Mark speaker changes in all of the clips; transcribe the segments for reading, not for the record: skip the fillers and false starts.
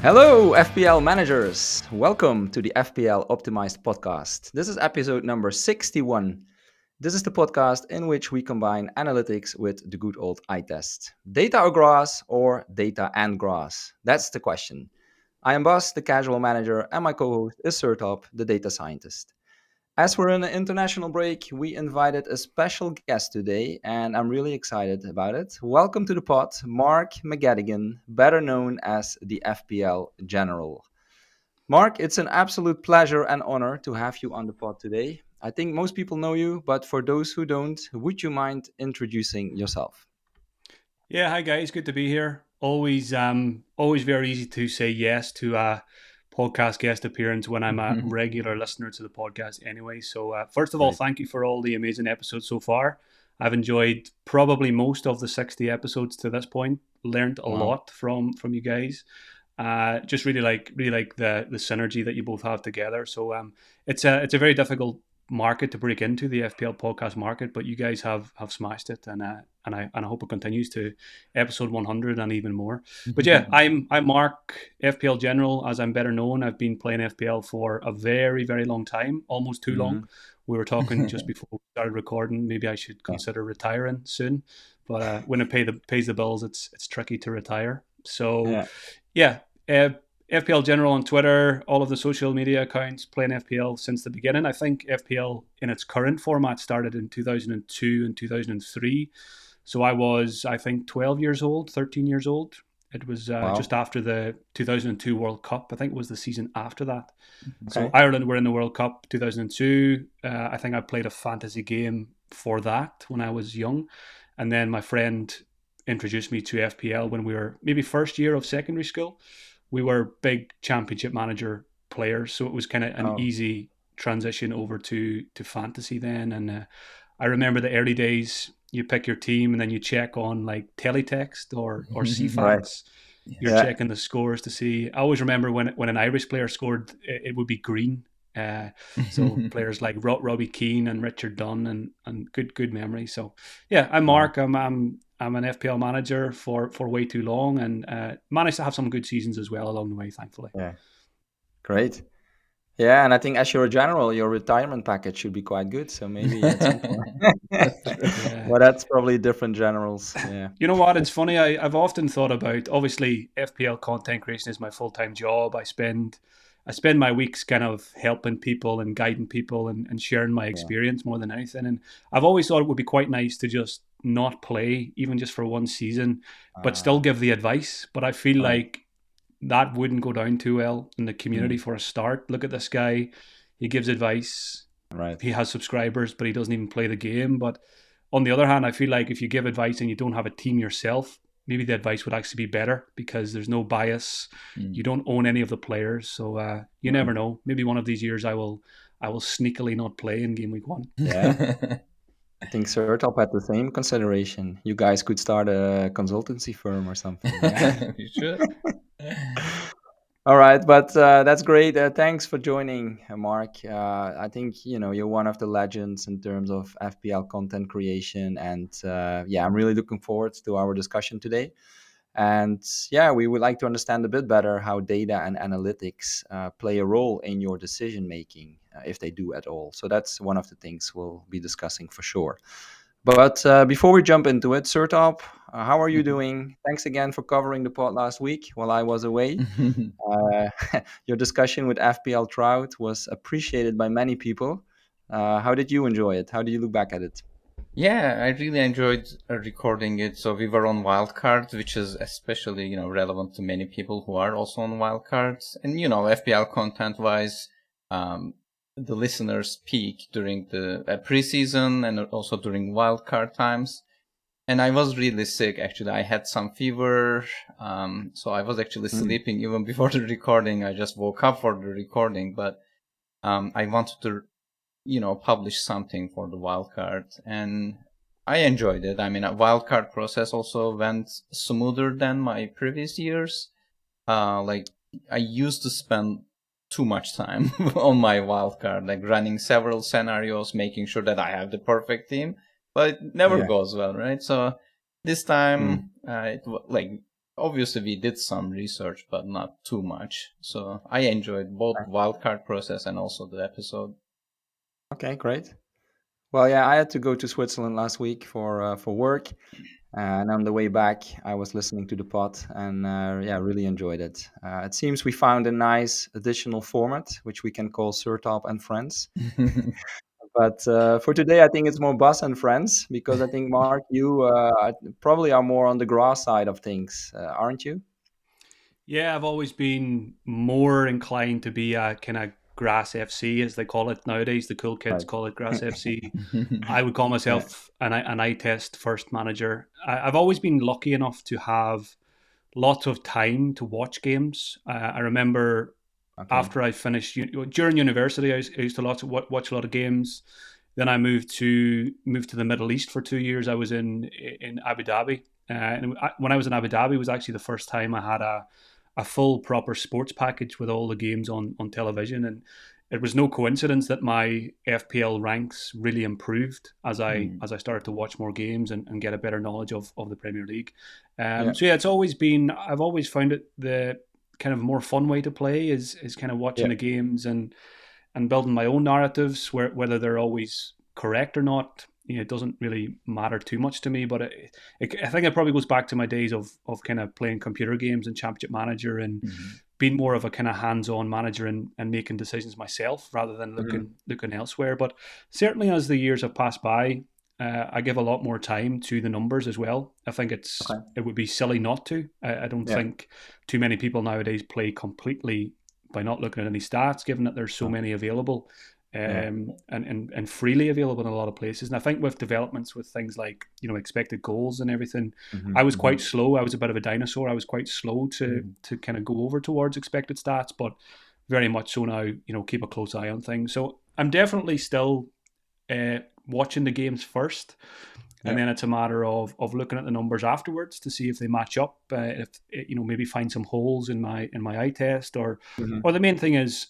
Speaker 1: Hello, FPL managers. Welcome to the FPL Optimized podcast. This is episode number 61. This is the podcast in which we combine analytics with the good old eye test. Data or grass or data and grass? That's the question. I am Bas, the casual manager, and my co-host is Sertalp, the data scientist. As we're in an international break, we invited a special guest today, and I'm really excited about it. Welcome to the pod, Mark McGettigan, better known as the FPL General. Mark, it's an absolute pleasure and honor to have you on the pod today. I think most people know you, but for those who don't, would you mind introducing yourself?
Speaker 2: Yeah, hi guys, good to be here. Always very easy to say yes to a podcast guest appearance when I'm a regular listener to the podcast anyway. So first of all,
Speaker 1: Great.
Speaker 2: thank you for all the amazing episodes so far. I've enjoyed probably most of the 60 episodes to this point. Learned a
Speaker 1: Wow.
Speaker 2: lot from you guys. Just really like the synergy that you both have together. So it's a very difficult market to break into, the FPL podcast market, but you guys have smashed it, and I hope it continues to episode 100 and even more. But yeah, I'm Mark, FPL General, as I'm better known. I've been playing FPL for a very very long time, almost too long.
Speaker 1: Mhm.
Speaker 2: We were talking just before we started recording. Maybe I should
Speaker 1: Yeah.
Speaker 2: consider retiring soon, but when it pays the bills, it's tricky to retire. So
Speaker 1: Yeah.
Speaker 2: yeah, FPL General on Twitter, all of the social media accounts, playing FPL since the beginning. I think FPL in its current format started in 2002 and 2003. So I was, I think, 12 years old, 13 years old. It was
Speaker 1: Wow.
Speaker 2: just after the 2002 World Cup. I think it was the season after that. So
Speaker 1: Okay.
Speaker 2: Ireland were in the World Cup 2002. I think I played a fantasy game for that when I was young. And then my friend introduced me to FPL when we were maybe first year of secondary school. We were big championship manager players, so it was kind of an
Speaker 1: Oh.
Speaker 2: easy transition over to fantasy then. And I remember the early days. You pick your team and then you check on like teletext or
Speaker 1: Right.
Speaker 2: CFAX. You're
Speaker 1: Yeah.
Speaker 2: checking the scores to see. I always remember when an Irish player scored, it would be green. So players like Robbie Keane and Richard Dunn and good memory. So yeah, I'm
Speaker 1: Wow.
Speaker 2: Mark. I'm an FPL manager for way too long, and managed to have some good seasons as well along the way, thankfully.
Speaker 1: Yeah. Great. Yeah, and I think as you're a general, your retirement package should be quite good. So maybe at some point.
Speaker 3: That's true.
Speaker 2: Yeah.
Speaker 1: Well, that's probably different generals. Yeah.
Speaker 2: You know what? It's funny. I've often thought about. Obviously, FPL content creation is my full time job. I spend my weeks kind of helping people and guiding people and sharing my
Speaker 1: Yeah.
Speaker 2: experience more than anything. And I've always thought it would be quite nice to just not play, even just for one season, but still
Speaker 1: Uh,
Speaker 2: give the advice. But I feel
Speaker 1: right.
Speaker 2: like that wouldn't go down too well in the community
Speaker 1: Mm,
Speaker 2: for a start. Look at this guy. He gives advice.
Speaker 1: right.
Speaker 2: He has subscribers, but he doesn't even play the game. But on the other hand, I feel like if you give advice and you don't have a team yourself, maybe the advice would actually be better because there's no bias. You
Speaker 3: Mm.
Speaker 2: don't own any of the players, so you
Speaker 1: Mm,
Speaker 2: never know. Maybe one of these years I will sneakily not play in game week 1.
Speaker 1: yeah. I think Sertalp had the same consideration. You guys could start a consultancy firm or something. Yeah.
Speaker 3: We should.
Speaker 1: All right, but that's great. Thanks for joining, Mark. I think you're one of the legends in terms of FPL content creation, and yeah, I'm really looking forward to our discussion today. And yeah, we would like to understand a bit better how data and analytics play a role in your decision making, if they do at all. So that's one of the things we'll be discussing for sure. But before we jump into it, Sertop, how are you doing? Thanks again for covering the pod last week while I was away. Uh, your discussion with FPL Trout was appreciated by many people. How did you enjoy it? How do you look back at it?
Speaker 3: Yeah, I really enjoyed recording it. So we were on wildcards, which is especially, relevant to many people who are also on wildcards. And, FPL content-wise, the listeners peak during the preseason and also during wildcard times. And I was really sick, actually. I had some fever. So I was actually
Speaker 1: Mm,
Speaker 3: sleeping even before the recording. I just woke up for the recording, but I wanted to publish something for the wildcard, and I enjoyed it. I mean, a wildcard process also went smoother than my previous years. Like I used to spend too much time on my wildcard, like running several scenarios, making sure that I have the perfect team, but it never
Speaker 1: yeah.
Speaker 3: goes well, right? So this
Speaker 1: Mm,
Speaker 3: time, obviously we did some research, but not too much. So I enjoyed both wildcard process and also the episode.
Speaker 1: Okay, great. Well, yeah, I had to go to Switzerland last week for work, and on the way back, I was listening to the pod, and yeah, really enjoyed it. It seems we found a nice additional format, which we can call Sertalp and Friends. But for today, I think it's more Bas and Friends, because I think, Mark, you probably are more on the grass side of things, aren't you?
Speaker 2: Yeah, I've always been more inclined to be a kind of grass FC, as they call it nowadays. The cool kids
Speaker 1: Right.
Speaker 2: call it grass FC. I would call
Speaker 1: Yeah.
Speaker 2: myself an eye test first manager. I've always been lucky enough to have lots of time to watch games. I remember
Speaker 1: Okay.
Speaker 2: after I finished during university, I used to watch a lot of games. Then I moved to the Middle East for 2 years. I was in Abu Dhabi, when I was in Abu Dhabi, it was actually the first time I had a full proper sports package with all the games on television, and it was no coincidence that my FPL ranks really improved as I started to watch more games and get a better knowledge of the Premier League.
Speaker 1: Yeah.
Speaker 2: So yeah, I've always found it the kind of more fun way to play is kind of watching
Speaker 1: Yeah.
Speaker 2: the games and building my own narratives, whether they're always correct or not. It doesn't really matter too much to me, but I think it probably goes back to my days of kind of playing computer games and Championship Manager and being more of a kind of hands-on manager and making decisions myself rather than looking elsewhere. But certainly as the years have passed by, I give a lot more time to the numbers as well. I think it would be silly not to. I don't
Speaker 1: Yeah.
Speaker 2: think too many people nowadays play completely by not looking at any stats, given that there's so many available. And freely available in a lot of places. And I think with developments with things like expected goals and everything, I was quite slow. I was a bit of a dinosaur. I was quite slow to kind of go over towards expected stats, but very much so now. Keep a close eye on things. So I'm definitely still watching the games first, and then it's a matter of looking at the numbers afterwards to see if they match up. If maybe find some holes in my eye test, or the main thing is.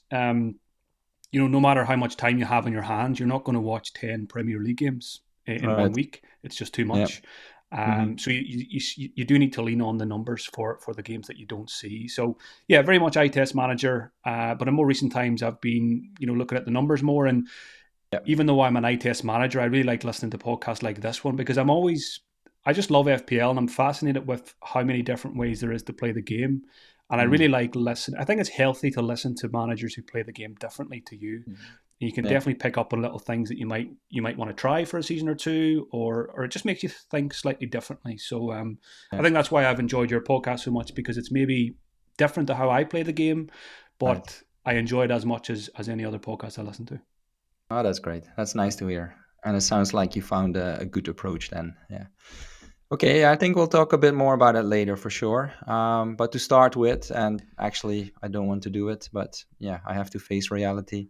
Speaker 2: No matter how much time you have in your hands, you're not going to watch 10 Premier League games in 1 week. It's just too much. So you do need to lean on the numbers for the games that you don't see. So yeah, very much eye test manager. But in more recent times, I've been looking at the numbers more. And even though I'm an eye test manager, I really like listening to podcasts like this one because I just love FPL and I'm fascinated with how many different ways there is to play the game. And I really like listen. I think it's healthy to listen to managers who play the game differently to you. You can definitely pick up on little things that you might want to try for a season or two, or it just makes you think slightly differently. So I think that's why I've enjoyed your podcast so much because it's maybe different to how I play the game, but I enjoy it as much as any other podcast I listen to.
Speaker 1: Oh, that's great. That's nice to hear. And it sounds like you found a good approach then. Yeah. Okay, I think we'll talk a bit more about it later for sure. But to start with, and actually, I don't want to do it, but yeah, I have to face reality.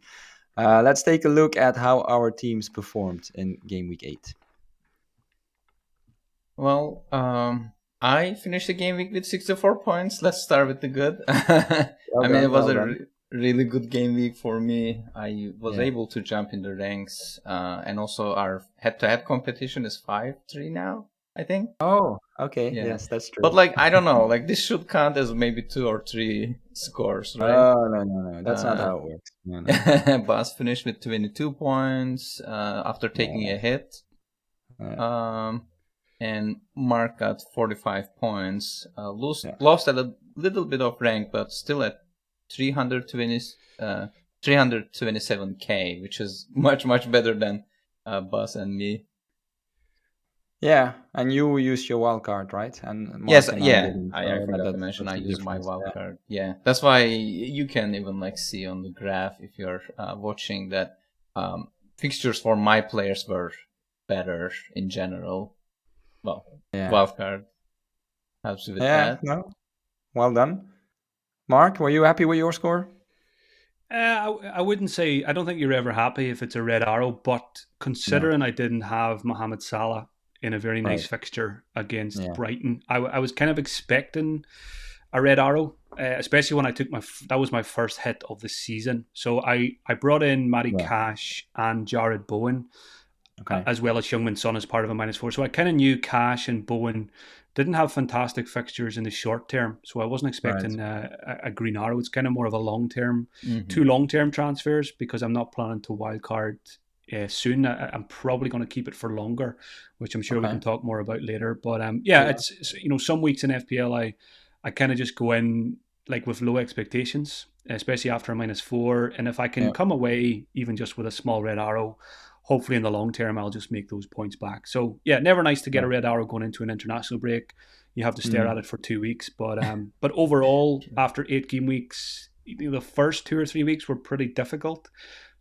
Speaker 1: Let's take a look at how our teams performed in game week 8.
Speaker 3: Well, I finished the game week with 64 points. Let's start with the good. It was a really good game week for me. I was able to jump in the ranks, and also our head-to-head competition is 5-3 now. I think.
Speaker 1: Oh, okay. Yeah. Yes, that's true.
Speaker 3: But I don't know. This should count as maybe 2 or 3 scores, right?
Speaker 1: Oh, no. That's not how it works. No.
Speaker 3: Bas finished with 22 points after taking a hit. And Mark got 45 points. Lost a little bit of rank, but still at 327k, which is much better than Bas and me.
Speaker 1: Yeah, and you used your wild card, right? And Mark
Speaker 3: yes,
Speaker 1: and
Speaker 3: I forgot to mention I used my wild card. Yeah, that's why you can even see on the graph if you're watching that fixtures for my players were better in general. Well, wild card helps with that.
Speaker 1: No, well done, Mark. Were you happy with your score?
Speaker 2: I wouldn't say. I don't think you're ever happy if it's a red arrow, but considering I didn't have Mohamed Salah in a very nice fixture against Brighton, I was kind of expecting a red arrow, especially when I took that was my first hit of the season. So I brought in Matty Cash and Jared Bowen, as well as Heung-min Son as part of a -4. So I kind of knew Cash and Bowen didn't have fantastic fixtures in the short term, so I wasn't
Speaker 1: Right.
Speaker 2: expecting a green arrow. It's kind of more of a long term,
Speaker 3: Mm-hmm.
Speaker 2: two long term transfers because I'm not planning to wildcard soon. I'm probably going to keep it for longer, which I'm sure we
Speaker 1: Okay.
Speaker 2: can talk more about later. But yeah, it's some weeks in FPL I kind of just go in like with low expectations, especially after a -4, and if I can
Speaker 1: Yeah.
Speaker 2: come away even just with a small red arrow, hopefully in the long term I'll just make those points back. So yeah, never nice to get
Speaker 1: Yeah.
Speaker 2: a red arrow going into an international break. You have to stare at
Speaker 1: Mm.
Speaker 2: it for 2 weeks, but overall after 8 game weeks, the first 2 or 3 weeks were pretty difficult.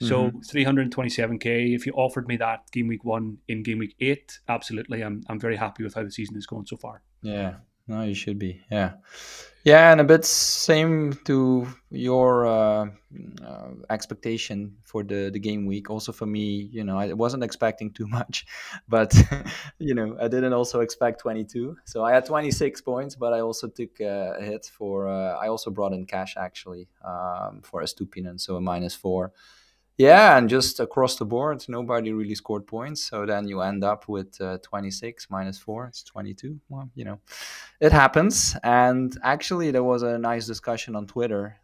Speaker 2: So
Speaker 1: Mm-hmm.
Speaker 2: 327k. If you offered me that game week 1 in game week 8, absolutely, I'm very happy with how the season is going so far.
Speaker 1: Yeah. No, you should be. Yeah. Yeah, and a bit same to your expectation for the game week. Also for me, I wasn't expecting too much, but I didn't also expect 22. So I had 26 points, but I also took a hit for. I also brought in cash actually for a Stupinen, so a -4. Yeah, and just across the board, nobody really scored points. So then you end up with 26 -4. It's 22. Well, it happens. And actually, there was a nice discussion on Twitter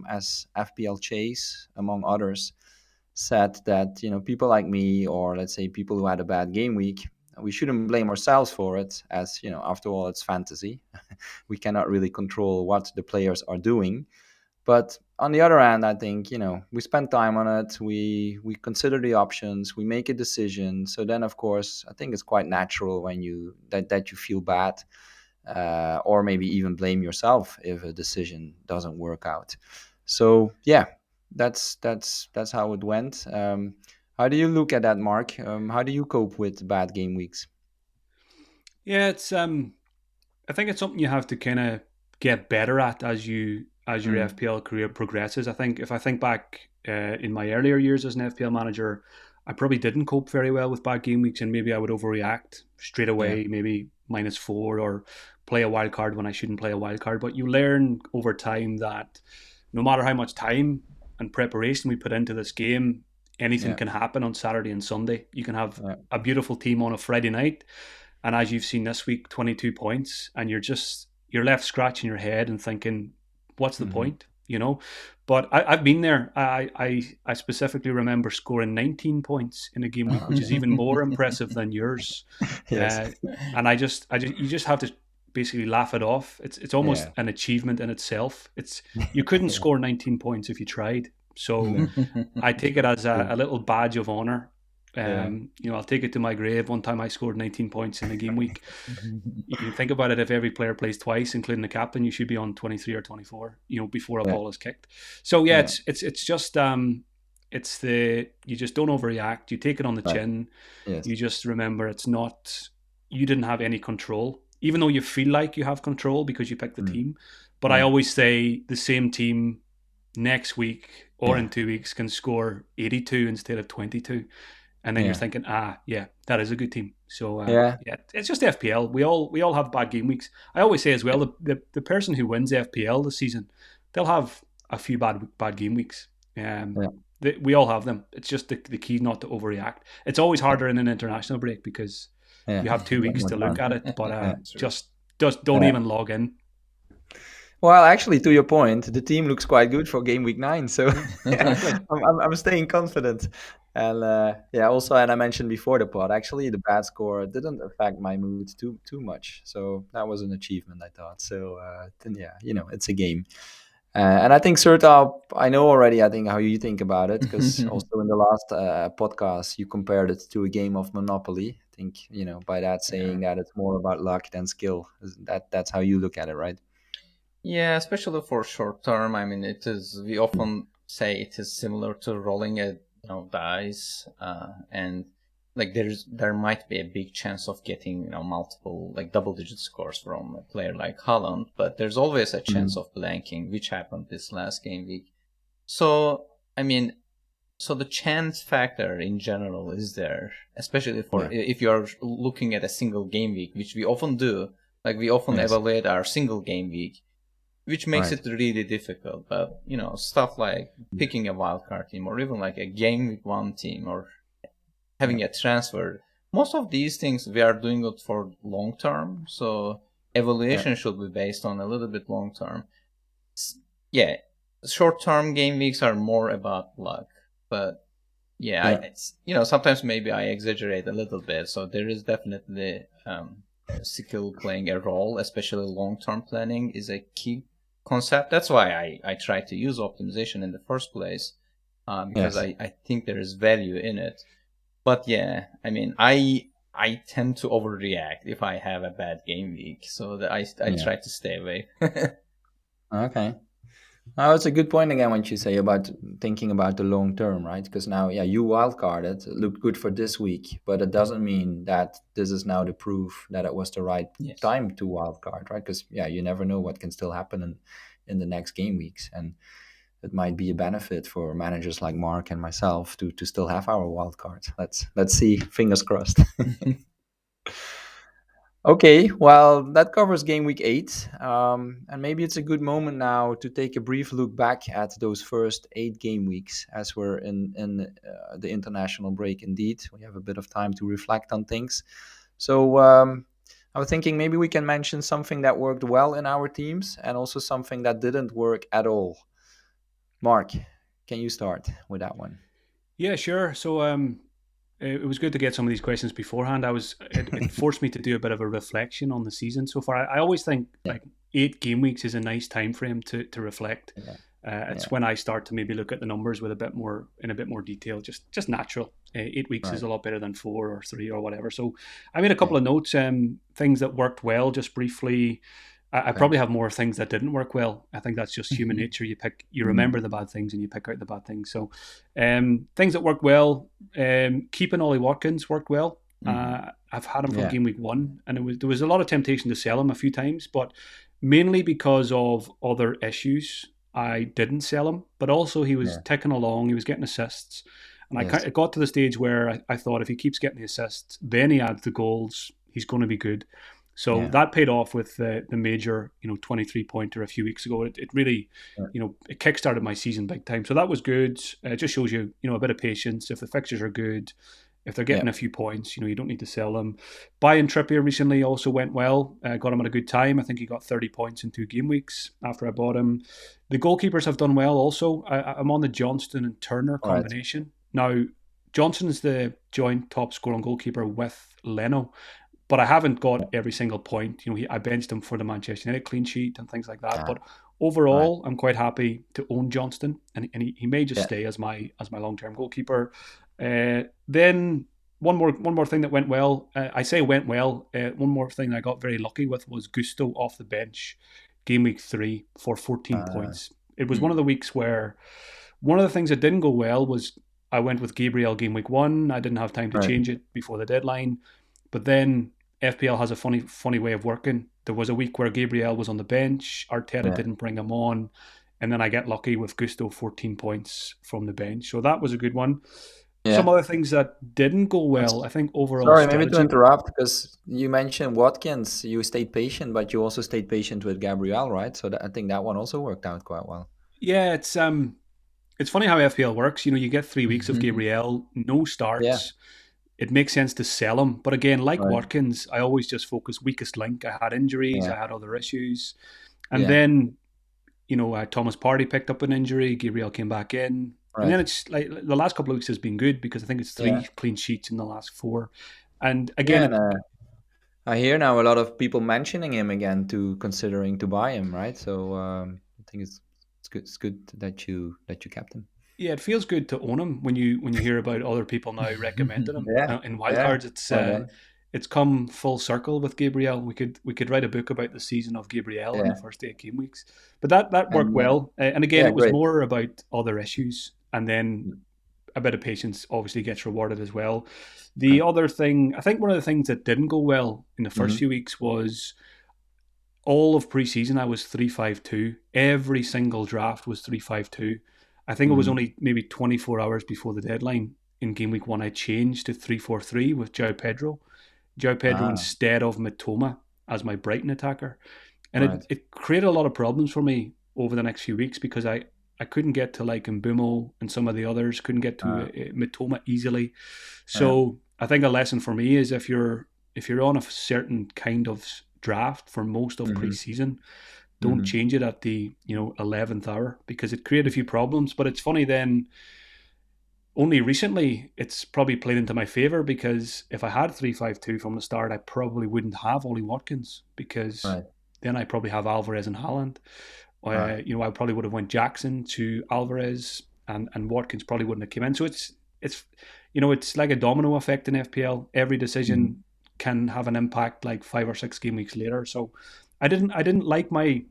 Speaker 1: as FPL Chase, among others, said that, people like me, or let's say people who had a bad game week, we shouldn't blame ourselves for it, as, after all, it's fantasy. We cannot really control what the players are doing. But on the other hand, I think, we spend time on it. We consider the options. We make a decision. So then, of course, I think it's quite natural when that you feel bad, or maybe even blame yourself if a decision doesn't work out. So yeah, that's how it went. How do you look at that, Mark? How do you cope with bad game weeks?
Speaker 2: Yeah, it's I think it's something you have to kind of get better at as your
Speaker 1: Mm,
Speaker 2: FPL career progresses. I think if I think back in my earlier years as an FPL manager, I probably didn't cope very well with bad game weeks, and maybe I would overreact straight
Speaker 1: yeah.
Speaker 2: away, maybe -4 or play a wild card when I shouldn't play a wild card. But you learn over time that no matter how much time and preparation we put into this game, anything
Speaker 1: Yeah.
Speaker 2: can happen on Saturday and Sunday. You can have
Speaker 1: Yeah.
Speaker 2: a beautiful team on a Friday night, and as you've seen this week, 22 points, and you're left scratching your head and thinking, what's the
Speaker 1: Hmm.
Speaker 2: point? But I've been there. I specifically remember scoring 19 points in a game week, which is even more impressive than yours.
Speaker 1: Yes.
Speaker 2: Uh, and you just have to basically laugh it off. It's almost
Speaker 1: Yeah.
Speaker 2: an achievement in itself. You couldn't
Speaker 1: Yeah.
Speaker 2: score 19 points if you tried. So
Speaker 1: No.
Speaker 2: I take it as
Speaker 1: True.
Speaker 2: a little badge of honor.
Speaker 1: Yeah.
Speaker 2: I'll take it to my grave. One time I scored 19 points in a game week. You can think about it. If every player plays twice, including the captain, you should be on 23 or 24. Before a
Speaker 1: Yeah.
Speaker 2: ball is kicked. So yeah,
Speaker 1: Yeah.
Speaker 2: it's just you just don't overreact. You take it on the
Speaker 1: Right.
Speaker 2: chin.
Speaker 1: Yes.
Speaker 2: You just remember it's not you didn't have any control, even though you feel like you have control because you picked the
Speaker 1: Mm.
Speaker 2: team. But I
Speaker 1: Yeah.
Speaker 2: always say the same team next week or
Speaker 1: Yeah.
Speaker 2: in 2 weeks can score 82 instead of 22, and then you're
Speaker 1: Yeah.
Speaker 2: thinking, yeah, that is a good team. So
Speaker 1: Yeah.
Speaker 2: yeah, it's just FPL. We all have bad game weeks. I always say as well, the person who wins FPL this season, they'll have a few bad game weeks.
Speaker 1: Yeah.
Speaker 2: We all have them. It's just the key not to overreact. It's always harder in an international break because
Speaker 1: Yeah.
Speaker 2: you have two
Speaker 1: Got
Speaker 2: weeks
Speaker 1: more
Speaker 2: to look
Speaker 1: time.
Speaker 2: at it, but
Speaker 1: Yeah.
Speaker 3: True.
Speaker 2: just don't
Speaker 1: Yeah.
Speaker 2: even log in.
Speaker 1: Well, actually, to your point, the team looks quite good for game week 9. So yeah,
Speaker 2: Exactly.
Speaker 1: I'm staying confident. And yeah, also, and I mentioned before the pod, actually, the bad score didn't affect my mood too much. So that was an achievement, I thought. So then, yeah, it's a game. And I think Sertalp, I know already, I think how you think about it, because also in the last podcast, you compared it to a game of Monopoly. I think, by that
Speaker 3: Yeah.
Speaker 1: saying that it's more about luck than skill. That's how you look at it, right?
Speaker 3: Yeah, especially for short term. I mean, we often say it is similar to rolling dice, and like there might be a big chance of getting multiple like double digit scores from a player like Holland, but there's always a chance
Speaker 1: Mm.
Speaker 3: of blanking, which happened this last game week. So I mean, so the chance factor in general is there, especially
Speaker 1: Yeah.
Speaker 3: if you are looking at a single game week, which we often do. Like we often
Speaker 1: Yes.
Speaker 3: evaluate our single game week, which makes
Speaker 1: Right.
Speaker 3: it really difficult. But stuff like
Speaker 1: Mm.
Speaker 3: picking a wildcard team, or even like a game with one team, or having
Speaker 1: Yeah.
Speaker 3: a transfer. Most of these things we are doing it for long term. So evaluation should be based on a little bit long term. Yeah, short term game weeks are more about luck, but sometimes maybe I exaggerate a little bit. So there is definitely skill playing a role, especially long term planning is a key concept. That's why I try to use optimization in the first place, because I think there is value in it. But yeah, I mean, I tend to overreact if I have a bad game week, so that I try to stay away.
Speaker 1: Okay. Oh, it's a good point again what you say about thinking about the long term, right? Because now, you wildcarded, it looked good for this week, but it doesn't mean that this is now the proof that it was the right time to wildcard, right? Because you never know what can still happen in the next game weeks, and it might be a benefit for managers like Mark and myself to still have our wildcard. Let's see, fingers crossed. Okay, well, that covers game week 8. And maybe it's a good moment now to take a brief look back at those first 8 game weeks as we're in the international break. Indeed, we have a bit of time to reflect on things. So I was thinking maybe we can mention something that worked well in our teams and also something that didn't work at all. Mark, can you start with that one?
Speaker 2: Yeah, sure. So it was good to get some of these questions beforehand. It forced me to do a bit of a reflection on the season so far. I always think like 8 game weeks is a nice time frame to reflect. It's when I start to maybe look at the numbers with a bit more detail, just natural. 8 weeks is a lot better than 4 or 3 or whatever. So I made a couple of notes, things that worked well, just briefly. I probably have more things that didn't work well. I think that's just human nature. You remember the bad things and you pick out the bad things. So things that worked well, keeping Ollie Watkins worked well. I've had him from game week 1, and there was a lot of temptation to sell him a few times, but mainly because of other issues, I didn't sell him. But also he was ticking along, he was getting assists, and it got to the stage where I thought if he keeps getting the assists, then he adds the goals, he's going to be good. So that paid off with the major, 23-pointer a few weeks ago. It really, it kickstarted my season big time. So that was good. It just shows you, a bit of patience. If the fixtures are good, if they're getting a few points, you don't need to sell them. Buying Trippier recently also went well. Got him at a good time. I think he got 30 points in 2 game weeks after I bought him. The goalkeepers have done well also. I'm on the Johnston and Turner combination. Now, Johnston's the joint top scoring goalkeeper with Leno. But I haven't got every single point. I benched him for the Manchester United clean sheet and things like that. But overall, I'm quite happy to own Johnston, and he may just stay as my long-term goalkeeper. Then one more thing that went well. I say went well. One more thing I got very lucky with was Gusto off the bench, game week 3 for 14 points. It was one of the weeks where one of the things that didn't go well was I went with Gabriel game week 1. I didn't have time to change it before the deadline, but then FPL has a funny way of working. There was a week where Gabriel was on the bench, Arteta didn't bring him on, and then I get lucky with Gusto 14 points from the bench. So that was a good one. Some other things that didn't go well, I think overall.
Speaker 1: Sorry, maybe to interrupt, because you mentioned Watkins. You stayed patient, but you also stayed patient with Gabriel, right? So I think that one also worked out quite well.
Speaker 2: Yeah, it's funny how FPL works. You get 3 weeks of Gabriel, no starts. It makes sense to sell him. But again, like Watkins, I always just focus weakest link. I had injuries, I had other issues. And then, Thomas Partey picked up an injury, Gabriel came back in. And then it's like the last couple of weeks has been good because I think it's 3 clean sheets in the last 4. And again,
Speaker 1: I hear now a lot of people mentioning him again to considering to buy him, right? So I think it's good. It's good that you kept him.
Speaker 2: Yeah, it feels good to own him when you hear about other people now recommending him in wildcards. It's come full circle with Gabriel. We could write a book about the season of Gabriel in the first 8 game weeks. But that worked well. And again, it was more about other issues, and then a bit of patience obviously gets rewarded as well. The other thing, I think one of the things that didn't go well in the first few weeks was all of preseason I was 3-5-2. Every single draft was 3-5-2. I think it was only maybe 24 hours before the deadline in game week 1 I changed to 3-4-3 with João Pedro. João Pedro instead of Mitoma as my Brighton attacker. And it created a lot of problems for me over the next few weeks because I couldn't get to like Mbumo and some of the others, couldn't get to Mitoma easily. So I think a lesson for me is if you're on a certain kind of draft for most of
Speaker 1: Mm-hmm.
Speaker 2: pre-season. Don't change it at the 11th hour, because it created a few problems. But it's funny then, only recently it's probably played into my favor, because if I had 3-5-2 from the start, I probably wouldn't have Ollie Watkins, because
Speaker 1: Right.
Speaker 2: then I probably have Alvarez and Haaland.
Speaker 1: Right.
Speaker 2: I probably would have went Jackson to Alvarez, and Watkins probably wouldn't have come in. So it's it's like a domino effect in FPL. Every decision can have an impact like 5 or 6 game weeks later. So I didn't like my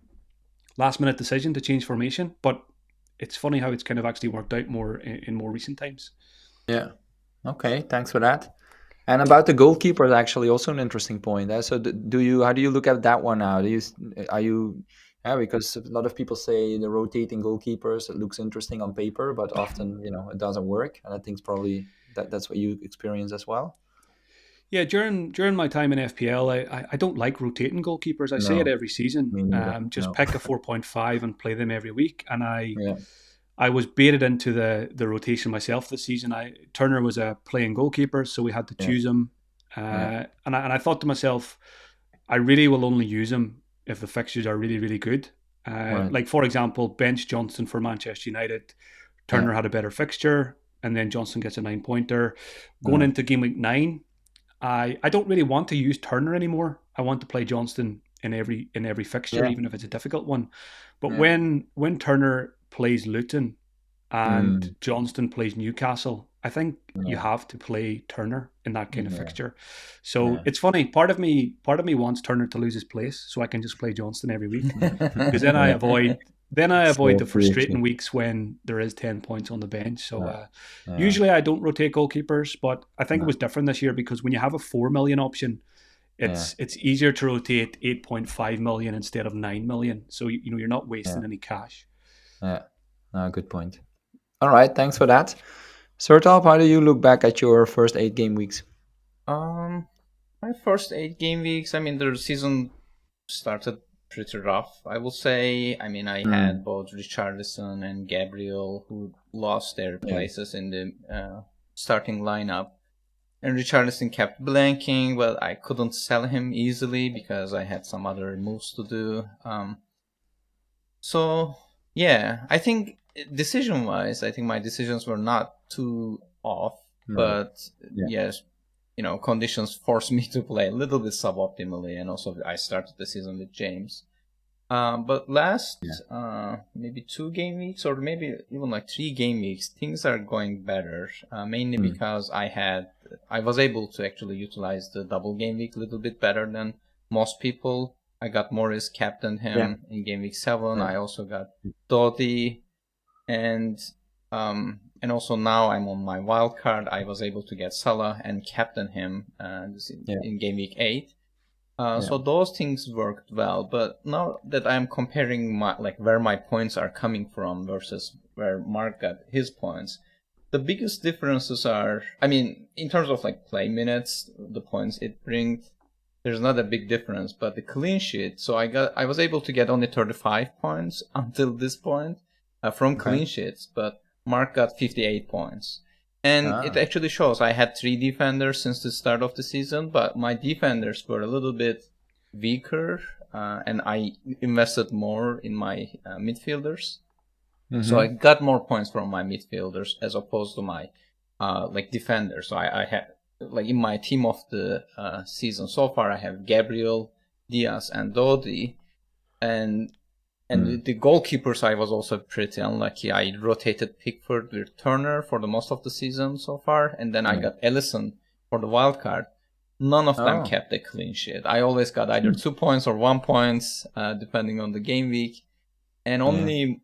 Speaker 2: last minute decision to change formation, but it's funny how it's kind of actually worked out more in more recent times.
Speaker 1: Yeah. Okay. Thanks for that. And about the goalkeepers, actually, also an interesting point. So, do you? How do you look at that one now? Are you? Yeah, because a lot of people say the rotating goalkeepers, it looks interesting on paper, but often it doesn't work. And I think it's probably that's what you experience as well.
Speaker 2: Yeah, during my time in FPL, I don't like rotating goalkeepers. I say it
Speaker 1: No,
Speaker 2: every season.
Speaker 1: me neither.
Speaker 2: Just
Speaker 1: No.
Speaker 2: pick a 4.5 and play them every week. And
Speaker 1: Yeah.
Speaker 2: I was baited into the rotation myself this season. Turner was a playing goalkeeper, so we had to
Speaker 1: Yeah.
Speaker 2: choose him.
Speaker 1: Yeah.
Speaker 2: And I thought to myself, I really will only use him if the fixtures are really, really good.
Speaker 1: Right.
Speaker 2: Like, for example, bench Johnson for Manchester United. Turner
Speaker 1: Yeah.
Speaker 2: had a better fixture, and then Johnson gets a 9-pointer. Going
Speaker 1: Right.
Speaker 2: into game week 9, I don't really want to use Turner anymore. I want to play Johnston in every fixture,
Speaker 1: Yeah.
Speaker 2: even if it's a difficult one. But
Speaker 3: Yeah.
Speaker 2: when Turner plays Luton and
Speaker 1: Mm.
Speaker 2: Johnston plays Newcastle, I think you
Speaker 1: Yeah.
Speaker 2: have to play Turner in that kind of
Speaker 1: Yeah.
Speaker 2: fixture. So
Speaker 1: Yeah.
Speaker 2: it's funny. Part of me wants Turner to lose his place, so I can just play Johnston every week, because then I
Speaker 1: Yeah.
Speaker 2: avoid
Speaker 1: So
Speaker 2: the frustrating
Speaker 1: crucial.
Speaker 2: weeks when there is 10 points on the bench. So
Speaker 1: Yeah. Yeah.
Speaker 2: usually I don't rotate goalkeepers, but I think it
Speaker 1: No.
Speaker 2: was different this year, because when you have a 4 million option,
Speaker 1: Yeah.
Speaker 2: it's easier to rotate 8.5 million instead of 9 million. So you're not
Speaker 1: Yeah.
Speaker 2: wasting any cash.
Speaker 1: Yeah. Good point. All right. Thanks for that. Sertalp, how do you look back at your first 8 game weeks?
Speaker 3: My first 8 game weeks, I mean, the season started pretty rough, I will say. I mean, I had both Richarlison and Gabriel who lost their
Speaker 1: Yeah.
Speaker 3: places in the starting lineup. And Richarlison kept blanking. Well, I couldn't sell him easily because I had some other moves to do. So, yeah, I think decision-wise, I think my decisions were not too off.
Speaker 1: Right.
Speaker 3: But
Speaker 1: Yeah.
Speaker 3: yes, conditions forced me to play a little bit suboptimally, and also I started the season with James. But last maybe 2 game weeks, or maybe even like 3 game weeks, things are going better. Mainly because I was able to actually utilize the double game week a little bit better than most people. I got Morris, captained him in game week 7.
Speaker 1: Yeah.
Speaker 3: I also got Dodi, and also now I'm on my wild card. I was able to get Salah and captain him in game week 8. So those things worked well. But now that I'm comparing where my points are coming from versus where Mark got his points, the biggest differences are, I mean, in terms of like play minutes, the points it brings, there's not a big difference. But the clean sheet, so I was able to get only 35 points until this point from clean sheets, but Mark got 58 points. And it actually shows. I had 3 defenders since the start of the season, but my defenders were a little bit weaker, and I invested more in my midfielders. So I got more points from my midfielders as opposed to my defenders. So I had, in my team of the season so far, I have Gabriel, Diaz, and Dodi, and the goalkeepers, I was also pretty unlucky. I rotated Pickford with Turner for the most of the season so far, and then I got Ellison for the wild card. None of them kept a clean sheet. I always got either 2 points or 1 point, depending on the game week. And only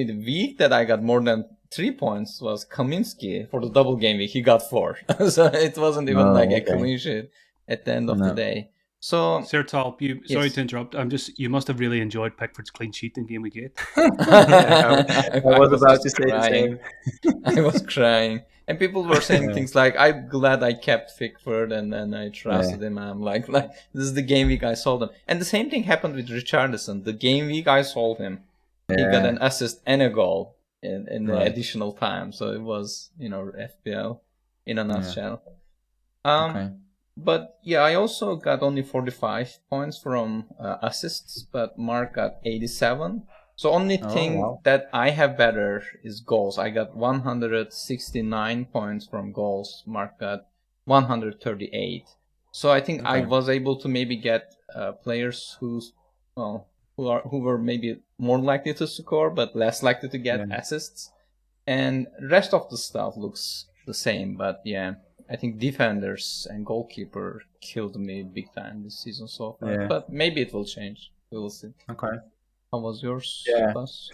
Speaker 3: the week that I got more than 3 points was Kaminsky for the double game week. He got 4. So it wasn't even a clean sheet at the end of the day. So,
Speaker 2: Sertalp, sorry to interrupt. You must have really enjoyed Pickford's clean sheet in game week 8.
Speaker 1: I was about to say the same.
Speaker 3: I was crying, and people were saying things like, "I'm glad I kept Pickford, and then I trusted him." I'm like, this is the game week I sold him, and the same thing happened with Richarlison. The game week I sold him, he got an assist and a goal in the additional time. So it was, FPL in a nutshell. But yeah, I also got only 45 points from assists, but Mark got 87. So only
Speaker 1: Oh
Speaker 3: thing
Speaker 1: wow.
Speaker 3: that I have better is goals. I got 169 points from goals. Mark got 138. So I think I
Speaker 1: Okay.
Speaker 3: was able to maybe get players well who were maybe more likely to score but less likely to get
Speaker 1: Yeah.
Speaker 3: assists. And rest of the stuff looks the same, but yeah, I think defenders and goalkeeper killed me big time this season so far.
Speaker 1: Yeah.
Speaker 3: But maybe it will change. We will see.
Speaker 1: Okay.
Speaker 3: How was yours,
Speaker 1: Yeah.
Speaker 3: Bas?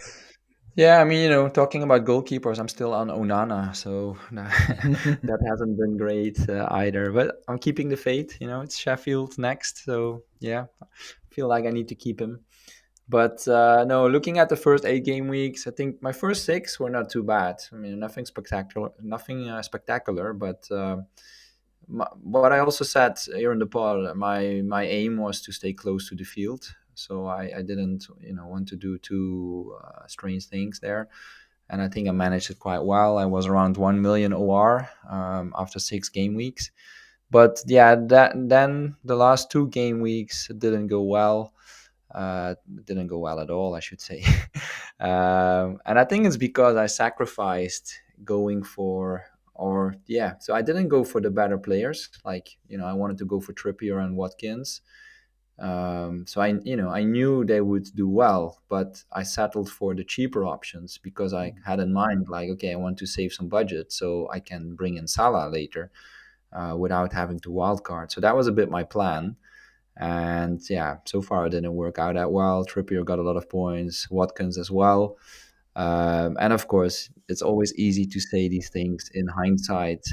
Speaker 1: Yeah, I mean, talking about goalkeepers, I'm still on Onana, so that hasn't been great either. But I'm keeping the faith. It's Sheffield next, so yeah, I feel like I need to keep him. But no, looking at the first 8 game weeks, I think my first six were not too bad. I mean, nothing spectacular. But what I also said here in the pod, my aim was to stay close to the field. So I didn't, want to do too strange things there, and I think I managed it quite well. I was around 1 million OR after 6 game weeks. But yeah, then the last 2 game weeks didn't go well. Didn't go well at all, I should say. And I think it's because I sacrificed going for, or yeah, so I didn't go for the better players. Like, I wanted to go for Trippier and Watkins. So I knew they would do well, but I settled for the cheaper options because I had in mind, like, okay, I want to save some budget so I can bring in Salah later without having to wildcard. So that was a bit my plan. And yeah, so far it didn't work out that well. Trippier got a lot of points, Watkins as well. And of course, it's always easy to say these things in hindsight.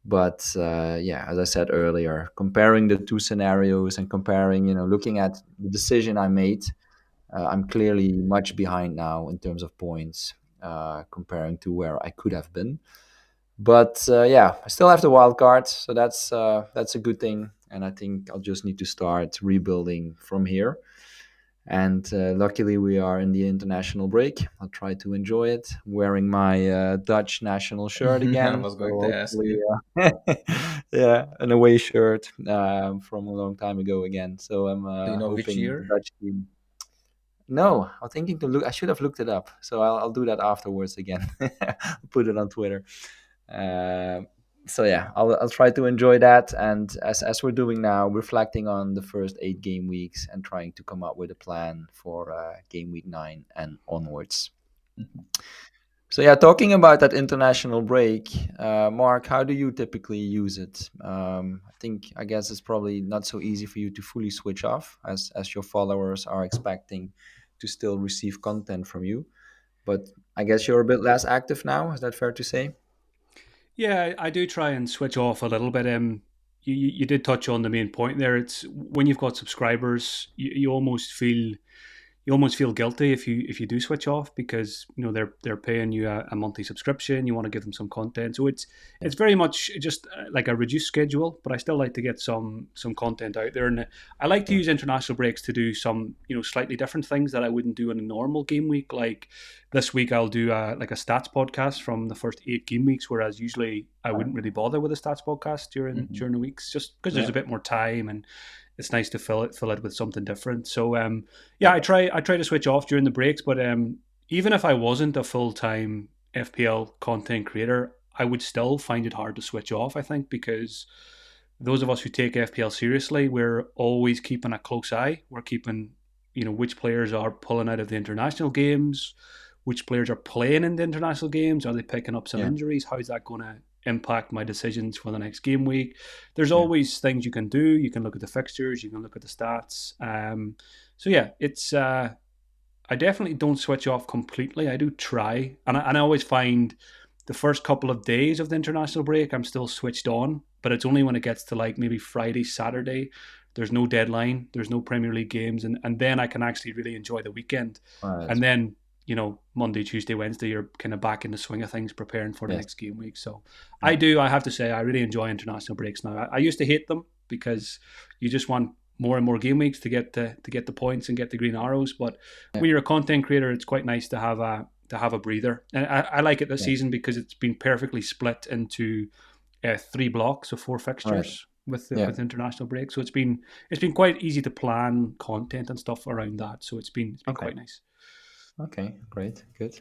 Speaker 1: But yeah, as I said earlier, comparing the two scenarios and comparing, looking at the decision I made, I'm clearly much behind now in terms of points comparing to where I could have been. But yeah, I still have the wild card, so that's a good thing. And I think I'll just need to start rebuilding from here. And luckily, we are in the international break. I'll try to enjoy it, wearing my Dutch national shirt
Speaker 3: I
Speaker 1: again.
Speaker 3: was
Speaker 1: So
Speaker 3: going to ask
Speaker 1: hopefully,
Speaker 3: you.
Speaker 1: yeah, an away shirt from a long time ago again. So I'm
Speaker 3: Do you know which
Speaker 1: hoping the
Speaker 3: year?
Speaker 1: Dutch team. No, I'm thinking to look. I should have looked it up, so I'll do that afterwards again. Put it on Twitter. Um so yeah, I'll try to enjoy that, and as we're doing now, reflecting on the first 8 game weeks and trying to come up with a plan for game week 9 and onwards.
Speaker 3: Mhm.
Speaker 1: So yeah, talking about that international break, Mark, how do you typically use it? I guess it's probably not so easy for you to fully switch off, as your followers are expecting to still receive content from you. But I guess you're a bit less active now. Is that fair to say?
Speaker 2: Yeah, I do try and switch off a little bit. You did touch on the main point there. It's when you've got subscribers, you almost feel guilty if you do switch off because they're paying you a monthly subscription. You want to give them some content, so
Speaker 1: Yeah.
Speaker 2: it's very much just like a reduced schedule. But I still like to get some content out there, and I like to
Speaker 1: Yeah.
Speaker 2: use international breaks to do some slightly different things that I wouldn't do in a normal game week. Like this week, I'll do like a stats podcast from the first 8 game weeks, whereas usually I
Speaker 1: Right.
Speaker 2: wouldn't really bother with a stats podcast
Speaker 3: Mhm.
Speaker 2: during the weeks, just because there's
Speaker 1: Yeah.
Speaker 2: a bit more time and it's nice to fill it with something different. So yeah,
Speaker 1: Yeah.
Speaker 2: I try to switch off during the breaks, but even if I wasn't a full time FPL content creator, I would still find it hard to switch off. I think because those of us who take FPL seriously, we're always keeping a close eye. We're keeping which players are pulling out of the international games, which players are playing in the international games. Are they picking up some
Speaker 1: Yeah.
Speaker 2: injuries? How's that going to impact my decisions for the next game week? There's
Speaker 1: Yeah.
Speaker 2: always things you can do. You can look at the fixtures. You can look at the stats. So yeah, it's I definitely don't switch off completely. I do try, and I always find the first couple of days of the international break, I'm still switched on. But it's only when it gets to like maybe Friday, Saturday, there's no deadline, there's no Premier League games, and then I can actually really enjoy the weekend.
Speaker 1: Right.
Speaker 2: And then Monday, Tuesday, Wednesday, you're kind of back in the swing of things, preparing for the
Speaker 1: Yes.
Speaker 2: next game week. So
Speaker 1: Yeah.
Speaker 2: I have to say, I really enjoy international breaks now. I used to hate them because you just want more and more game weeks to get the points and get the green arrows. But
Speaker 1: Yeah.
Speaker 2: when you're a content creator, it's quite nice to have a breather. And I like it this
Speaker 1: Yeah.
Speaker 2: season because it's been perfectly split into 3 blocks of 4
Speaker 1: Right.
Speaker 2: fixtures. with with international break. So it's been quite easy to plan content and stuff around that. So it's been quite nice.
Speaker 1: Okay, great, good.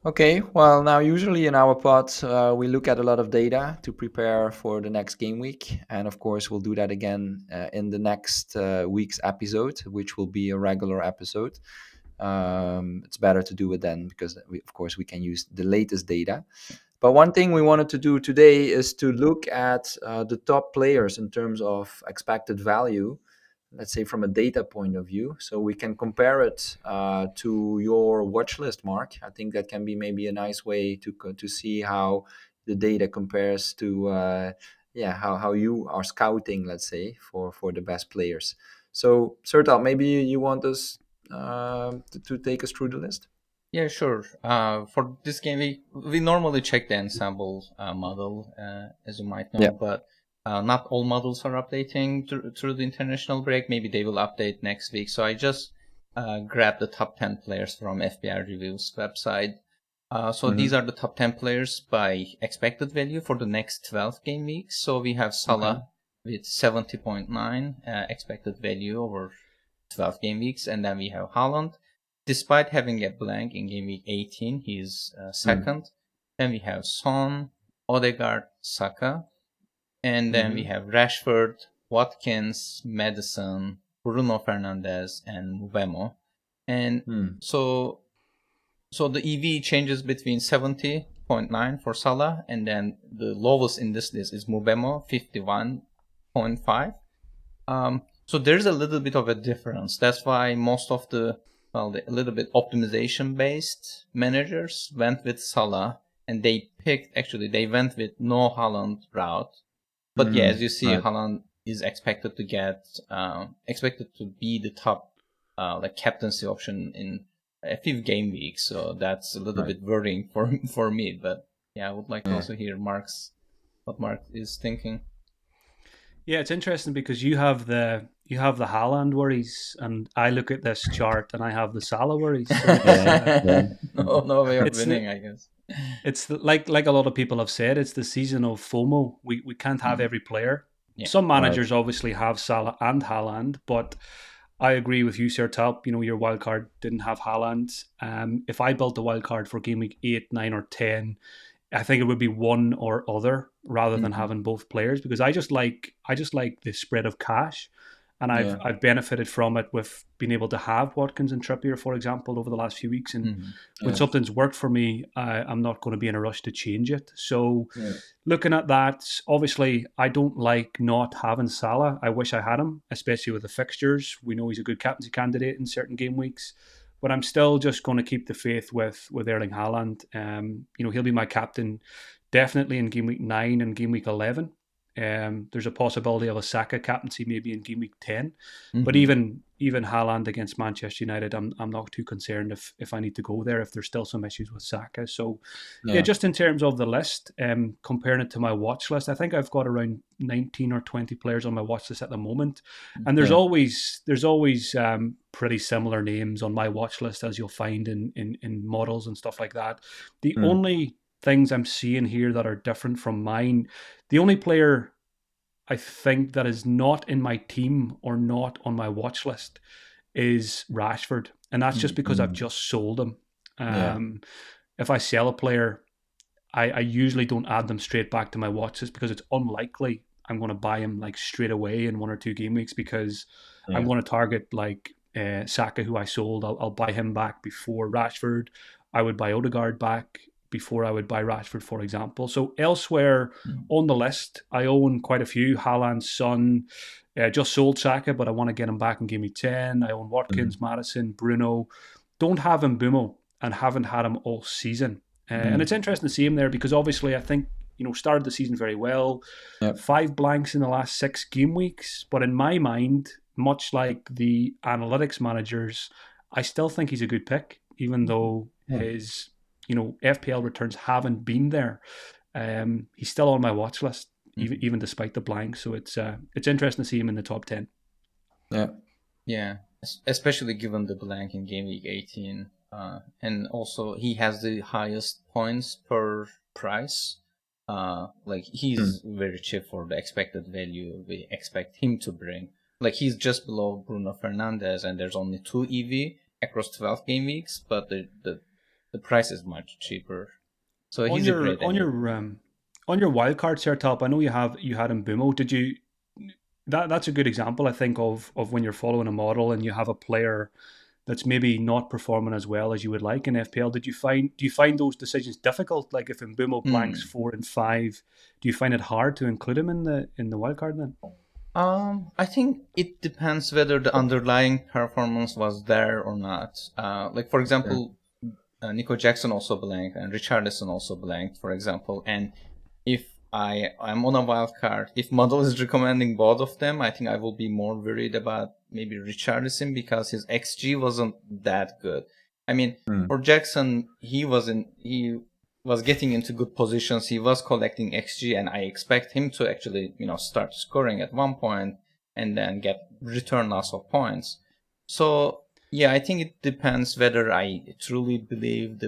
Speaker 1: Okay, well, now usually in our pods, we look at a lot of data to prepare for the next game week. And of course, we'll do that again in the next week's episode, which will be a regular episode. It's better to do it then because, of course, we can use the latest data. But one thing we wanted to do today is to look at the top players in terms of expected value, let's say from a data point of view, so we can compare it to your watch list, Mark. I think that can be maybe a nice way to see how the data compares to how you are scouting, let's say, for the best players. So Sertalp, maybe you want us to take us through the list?
Speaker 3: Yeah, sure. For this game, we normally check the ensemble model, as you might know, but not all models are updating through the international break. Maybe they will update next week. So I just grabbed the top 10 players from FPL Review's website. So these are the top 10 players by expected value for the next 12 game weeks. So we have Salah with 70.9 expected value over 12 game weeks, and then we have Haaland. Despite having a blank in game week 18, he's second. Then we have Son, Odegaard, Saka. And then we have Rashford, Watkins, Maddison, Bruno Fernandes, and Mbeumo. And so the EV changes between 70.9 for Salah, and then the lowest in this list is Mbeumo, 51.5. So there's a little bit of a difference. That's why most of the little bit optimization-based managers went with Salah, and they went with no Haaland route. But yeah, as you see, Haaland is expected to be the top captaincy option in a few game weeks. So that's a little bit worrying for me. But yeah, I would like to also hear what Mark is thinking.
Speaker 2: Yeah, it's interesting because you have the Haaland worries, and I look at this chart and I have the Salah worries. So
Speaker 3: no way of winning, I guess.
Speaker 2: It's like a lot of people have said, it's the season of FOMO. We can't have every player. Yeah. Some managers obviously have Salah and Haaland, but I agree with you, Sertalp. Your wild card didn't have Haaland. If I built a wild card for game week 8, 9, or 10, I think it would be one or other rather than having both players, because I just like the spread of cash, and I've benefited from it with being able to have Watkins and Trippier, for example, over the last few weeks. And when something's worked for me, I'm not going to be in a rush to change it. So looking at that, obviously, I don't like not having Salah. I wish I had him, especially with the fixtures. We know he's a good captaincy candidate in certain game weeks. But I'm still just going to keep the faith with Erling Haaland. He'll be my captain definitely in game week 9 and game week 11. There's a possibility of a Saka captaincy maybe in game week 10. But even Haaland against Manchester United, I'm not too concerned if I need to go there, if there's still some issues with Saka. So just in terms of the list, comparing it to my watch list, I think I've got around 19 or 20 players on my watch list at the moment. And there's always pretty similar names on my watch list, as you'll find in models and stuff like that. The only things I'm seeing here that are different from mine, the only player I think that is not in my team or not on my watch list is Rashford. And that's just because I've just sold him. If I sell a player, I usually don't add them straight back to my watch list, because it's unlikely I'm going to buy him like straight away in 1 or 2 game weeks, because I'm going to target like Saka, who I sold. I'll buy him back before Rashford. I would buy Odegaard back before I would buy Rashford, for example. So elsewhere on the list, I own quite a few. Haaland, Son, just sold Saka, but I want to get him back in game week 10. I own Watkins, Maddison, Bruno. Don't have Mbeumo and haven't had him all season. And it's interesting to see him there, because obviously I think, started the season very well. 5 blanks in the last 6 game weeks. But in my mind, much like the analytics managers, I still think he's a good pick, even though his FPL returns haven't been there. He's still on my watch list, even despite the blank. So it's interesting to see him in the top 10.
Speaker 3: Yeah, especially given the blank in game week 18, and also he has the highest points per price Like he's very cheap for the expected value we expect him to bring. Like he's just below Bruno Fernandes, and there's only 2 EV across 12 game weeks, but the price is much cheaper. So he's a great
Speaker 2: on your wildcard Sertalp, I know you had Mbumo. Did you that's a good example, I think, of when you're following a model and you have a player that's maybe not performing as well as you would like in FPL. Do you find those decisions difficult? Like if Mbumo blanks 4 and 5, do you find it hard to include him in the wildcard then?
Speaker 3: I think it depends whether the underlying performance was there or not. Like for example, Nico Jackson also blanked and Richarlison also blanked, for example. And if I'm on a wild card, if model is recommending both of them, I think I will be more worried about maybe Richarlison because his XG wasn't that good. I mean, for Jackson, he was getting into good positions. He was collecting XG, and I expect him to actually, start scoring at one point and then get return loss of points. So yeah, I think it depends whether I truly believe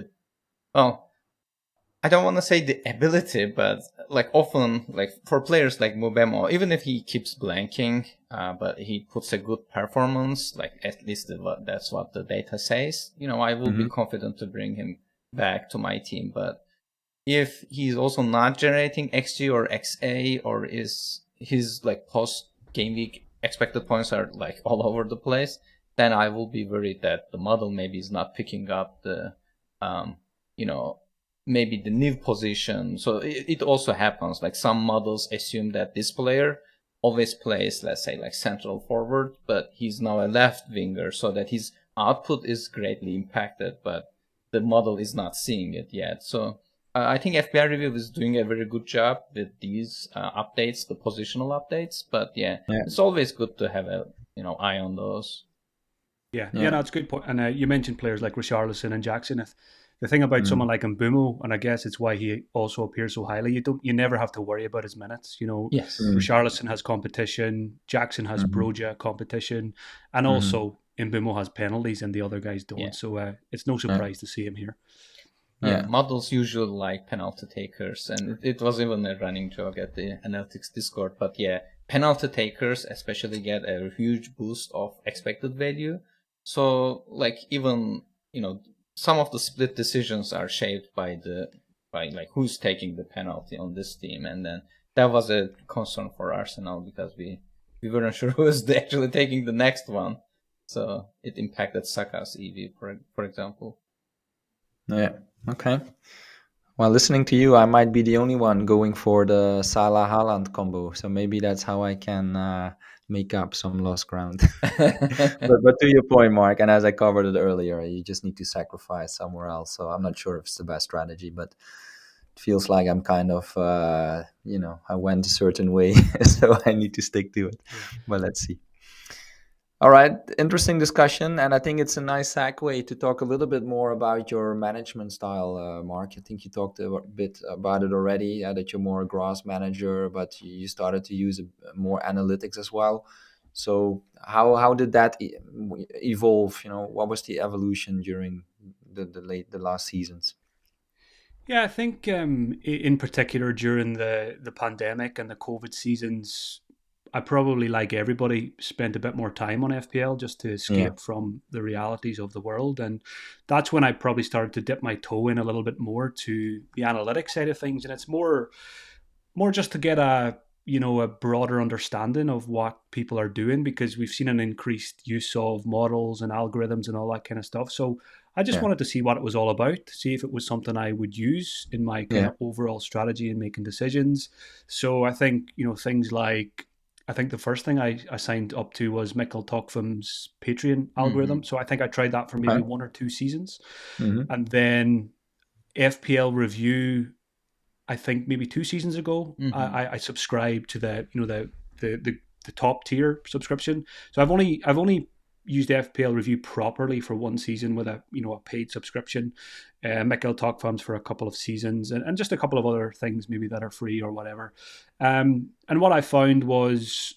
Speaker 3: I don't want to say the ability, but like often, like for players like Mubemo, even if he keeps blanking, but he puts a good performance, like at least that's what the data says, I will be confident to bring him back to my team. But if he's also not generating XG or XA, or is his like post game week expected points are like all over the place, then I will be worried that the model maybe is not picking up the, maybe the new position. So it also happens. Like some models assume that this player always plays, let's say, like central forward, but he's now a left winger, so that his output is greatly impacted, but the model is not seeing it yet. So I think FPL Review is doing a very good job with these updates, the positional updates. But yeah, it's always good to have a eye on those.
Speaker 2: Yeah, no, it's a good point. And you mentioned players like Richarlison and Jackson. If the thing about someone like Mbumo, and I guess it's why he also appears so highly, you never have to worry about his minutes.
Speaker 3: Yes.
Speaker 2: Richarlison has competition, Jackson has Broja competition, and also Mbumo has penalties, and the other guys don't. Yeah. So it's no surprise to see him here.
Speaker 3: Yeah, models usually like penalty takers, and it was even a running joke at the Analytics Discord. But yeah, penalty takers especially get a huge boost of expected value. So like even some of the split decisions are shaped by like who's taking the penalty on this team, and then that was a concern for Arsenal because we weren't sure who was actually taking the next one, so it impacted Saka's EV, for example.
Speaker 1: Yeah. Okay. Well, listening to you, I might be the only one going for the Salah Haaland combo, so maybe that's how I can make up some lost ground. but to your point, Mark, and as I covered it earlier, you just need to sacrifice somewhere else. So I'm not sure if it's the best strategy, but it feels like I'm kind of, I went a certain way, so I need to stick to it. But let's see. All right, interesting discussion, and I think it's a nice segue to talk a little bit more about your management style, Mark. I think you talked a bit about it already, that you're more a grass manager, but you started to use more analytics as well. So how did that evolve? What was the evolution during the last seasons?
Speaker 2: Yeah, I think in particular during the pandemic and the COVID seasons, I probably, like everybody, spent a bit more time on FPL just to escape from the realities of the world. And that's when I probably started to dip my toe in a little bit more to the analytics side of things. And it's more just to get a broader understanding of what people are doing, because we've seen an increased use of models and algorithms and all that kind of stuff. So I just wanted to see what it was all about, see if it was something I would use in my kind of overall strategy and making decisions. So I think, things like, I think the first thing I signed up to was Mikkel Tokvim's Patreon algorithm. So I think I tried that for maybe 1 or 2 seasons. And then FPL Review, I think maybe 2 seasons ago, I subscribed to the top tier subscription. So I've only used FPL Review properly for 1 season with a paid subscription. Mikkel Tokvim's for a couple of seasons, and just a couple of other things maybe that are free or whatever. And what I found was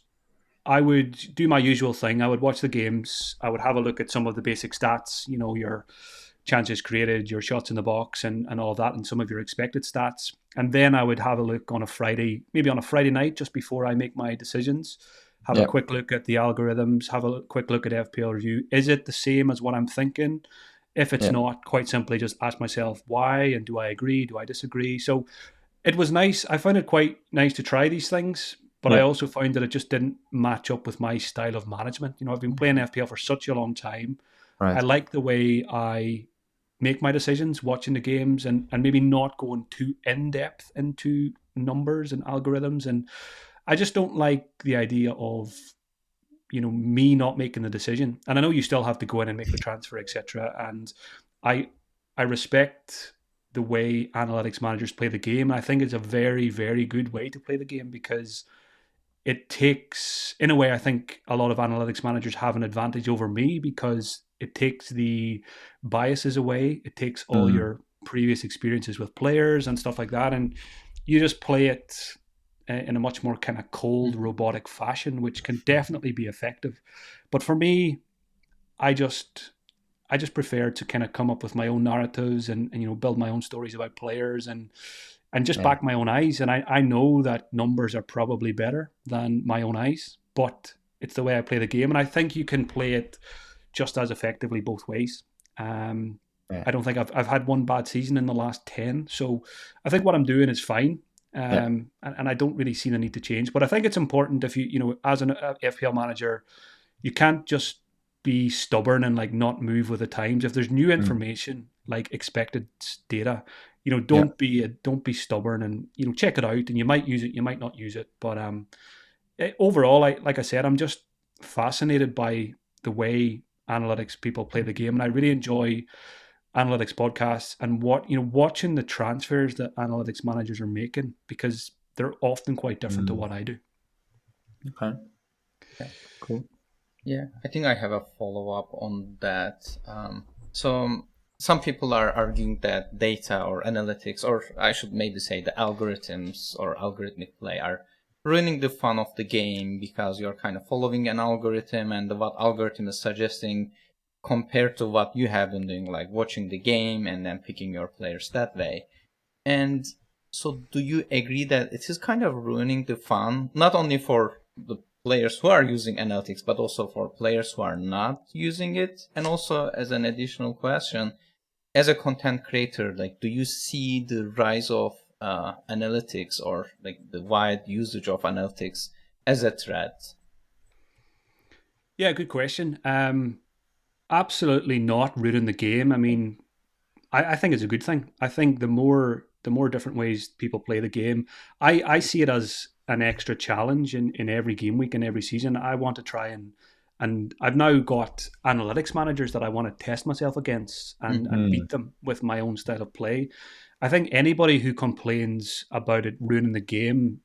Speaker 2: I would do my usual thing. I would watch the games. I would have a look at some of the basic stats. Your chances created, your shots in the box, and all that, and some of your expected stats. And then I would have a look on a Friday, maybe on a Friday night, just before I make my decisions. Have a quick look at the algorithms, have a quick look at FPL review. Is it the same as what I'm thinking? If it's not, quite simply just ask myself why, and do I agree? Do I disagree? So it was nice. I found it quite nice to try these things, but I also found that it just didn't match up with my style of management. You know, I've been playing FPL for such a long time.
Speaker 1: Right.
Speaker 2: I like the way I make my decisions watching the games, and maybe not going too in depth into numbers and algorithms. And I just don't like the idea of, you know, me not making the decision. And I know you still have to go in and make the transfer, etc. And I respect the way analytics managers play the game. I think it's a very, very good way to play the game, because it takes, in a way, I think a lot of analytics managers have an advantage over me, because it takes the biases away. It takes all your previous experiences with players and stuff like that, and you just play it in a much more kind of cold, robotic fashion, which can definitely be effective. But for me, I just prefer to kind of come up with my own narratives, and you know, build my own stories about players, and just back my own eyes. And I know that numbers are probably better than my own eyes, but it's the way I play the game. And I think you can play it just as effectively both ways. I don't think I've had one bad season in the last 10. So I think what I'm doing is fine. And I don't really see the need to change. But I think it's important, if you know, as an FPL manager, you can't just be stubborn and like not move with the times. If there's new information, like expected data, you know, don't be stubborn, and you know, check it out, and you might use it, you might not use it. But overall, like I said, I'm just fascinated by the way analytics people play the game, and I really enjoy analytics podcasts and watching the transfers that analytics managers are making, because they're often quite different to what I do.
Speaker 3: Okay. Cool. Yeah, I think I have a follow-up on that. So some people are arguing that data or analytics, or I should maybe say the algorithms or algorithmic play, are ruining the fun of the game, because you're kind of following an algorithm, and what algorithm is suggesting compared to what you have been doing, like watching the game and then picking your players that way. And so do you agree that it is kind of ruining the fun, not only for the players who are using analytics, but also for players who are not using it? And also, as an additional question, as a content creator, like, do you see the rise of analytics, or like the wide usage of analytics, as a threat?
Speaker 2: Yeah, good question. Absolutely not ruining the game. I mean, I think it's a good thing. I think the more different ways people play the game, I see it as an extra challenge in every game week and every season. I want to try and I've now got analytics managers that I want to test myself against and beat them with my own style of play. I think anybody who complains about it ruining the game,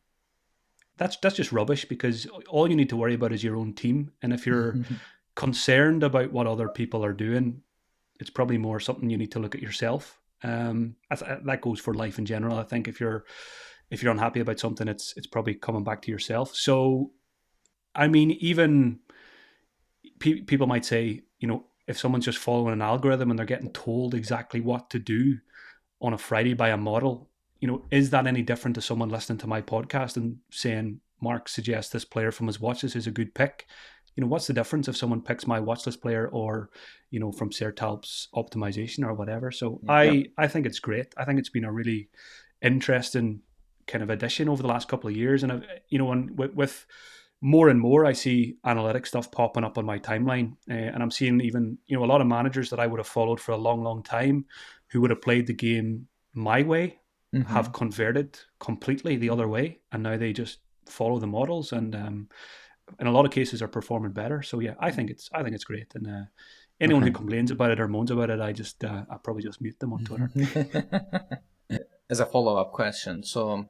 Speaker 2: that's just rubbish, because all you need to worry about is your own team. And if you're concerned about what other people are doing, it's probably more something you need to look at yourself. That goes for life in general. I think if you're unhappy about something, it's probably coming back to yourself. So, I mean, even people might say, you know, if someone's just following an algorithm and they're getting told exactly what to do on a Friday by a model, you know, is that any different to someone listening to my podcast and saying, Mark suggests this player from his watch list is a good pick? You know, what's the difference if someone picks my watch list player, or, you know, from Sertalp's optimization or whatever? So I think it's great. I think it's been a really interesting kind of addition over the last couple of years. And, you know, and with more and more, I see analytic stuff popping up on my timeline. And I'm seeing even, you know, a lot of managers that I would have followed for a long, long time, who would have played the game my way, have converted completely the other way. And now they just follow the models, and in a lot of cases are performing better. So yeah, I think it's great. And anyone who complains about it or moans about it, I probably just mute them on Twitter.
Speaker 3: As a follow-up question, so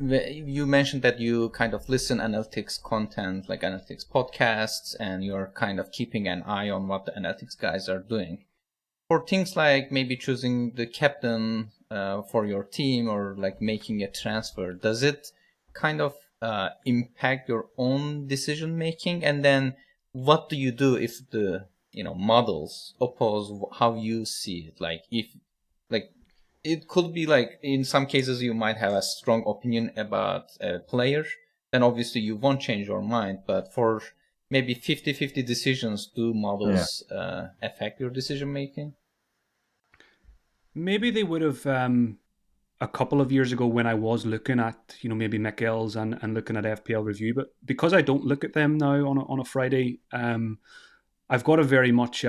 Speaker 3: you mentioned that you kind of listen analytics content, like analytics podcasts, and you're kind of keeping an eye on what the analytics guys are doing. For things like maybe choosing the captain for your team, or like making a transfer, does it kind of impact your own decision making? And then what do you do if the models oppose how you see it. Like if like it could be like in some cases you might have a strong opinion about a player, then obviously you won't change your mind. But for maybe 50-50 decisions, do models affect your decision making?
Speaker 2: Maybe they would have a couple of years ago when I was looking at, maybe Mikel's and looking at FPL review, but because I don't look at them now on a Friday, I've got a very much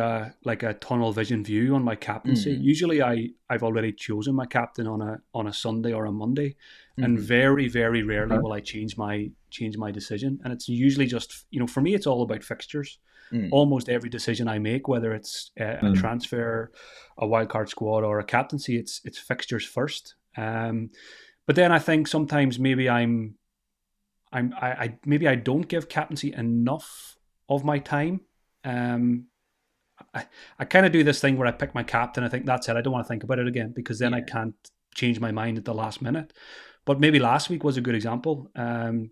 Speaker 2: like a tunnel vision view on my captaincy. Usually I've already chosen my captain on a Sunday or a Monday, and very, very rarely will I change my decision. And it's usually just, for me, it's all about fixtures. Almost every decision I make, whether it's a transfer, a wildcard squad, or a captaincy, it's fixtures first. But then I think sometimes maybe maybe I don't give captaincy enough of my time. I kind of do this thing where I pick my captain. I think that's it. I don't want to think about it again because then I can't change my mind at the last minute. But maybe last week was a good example.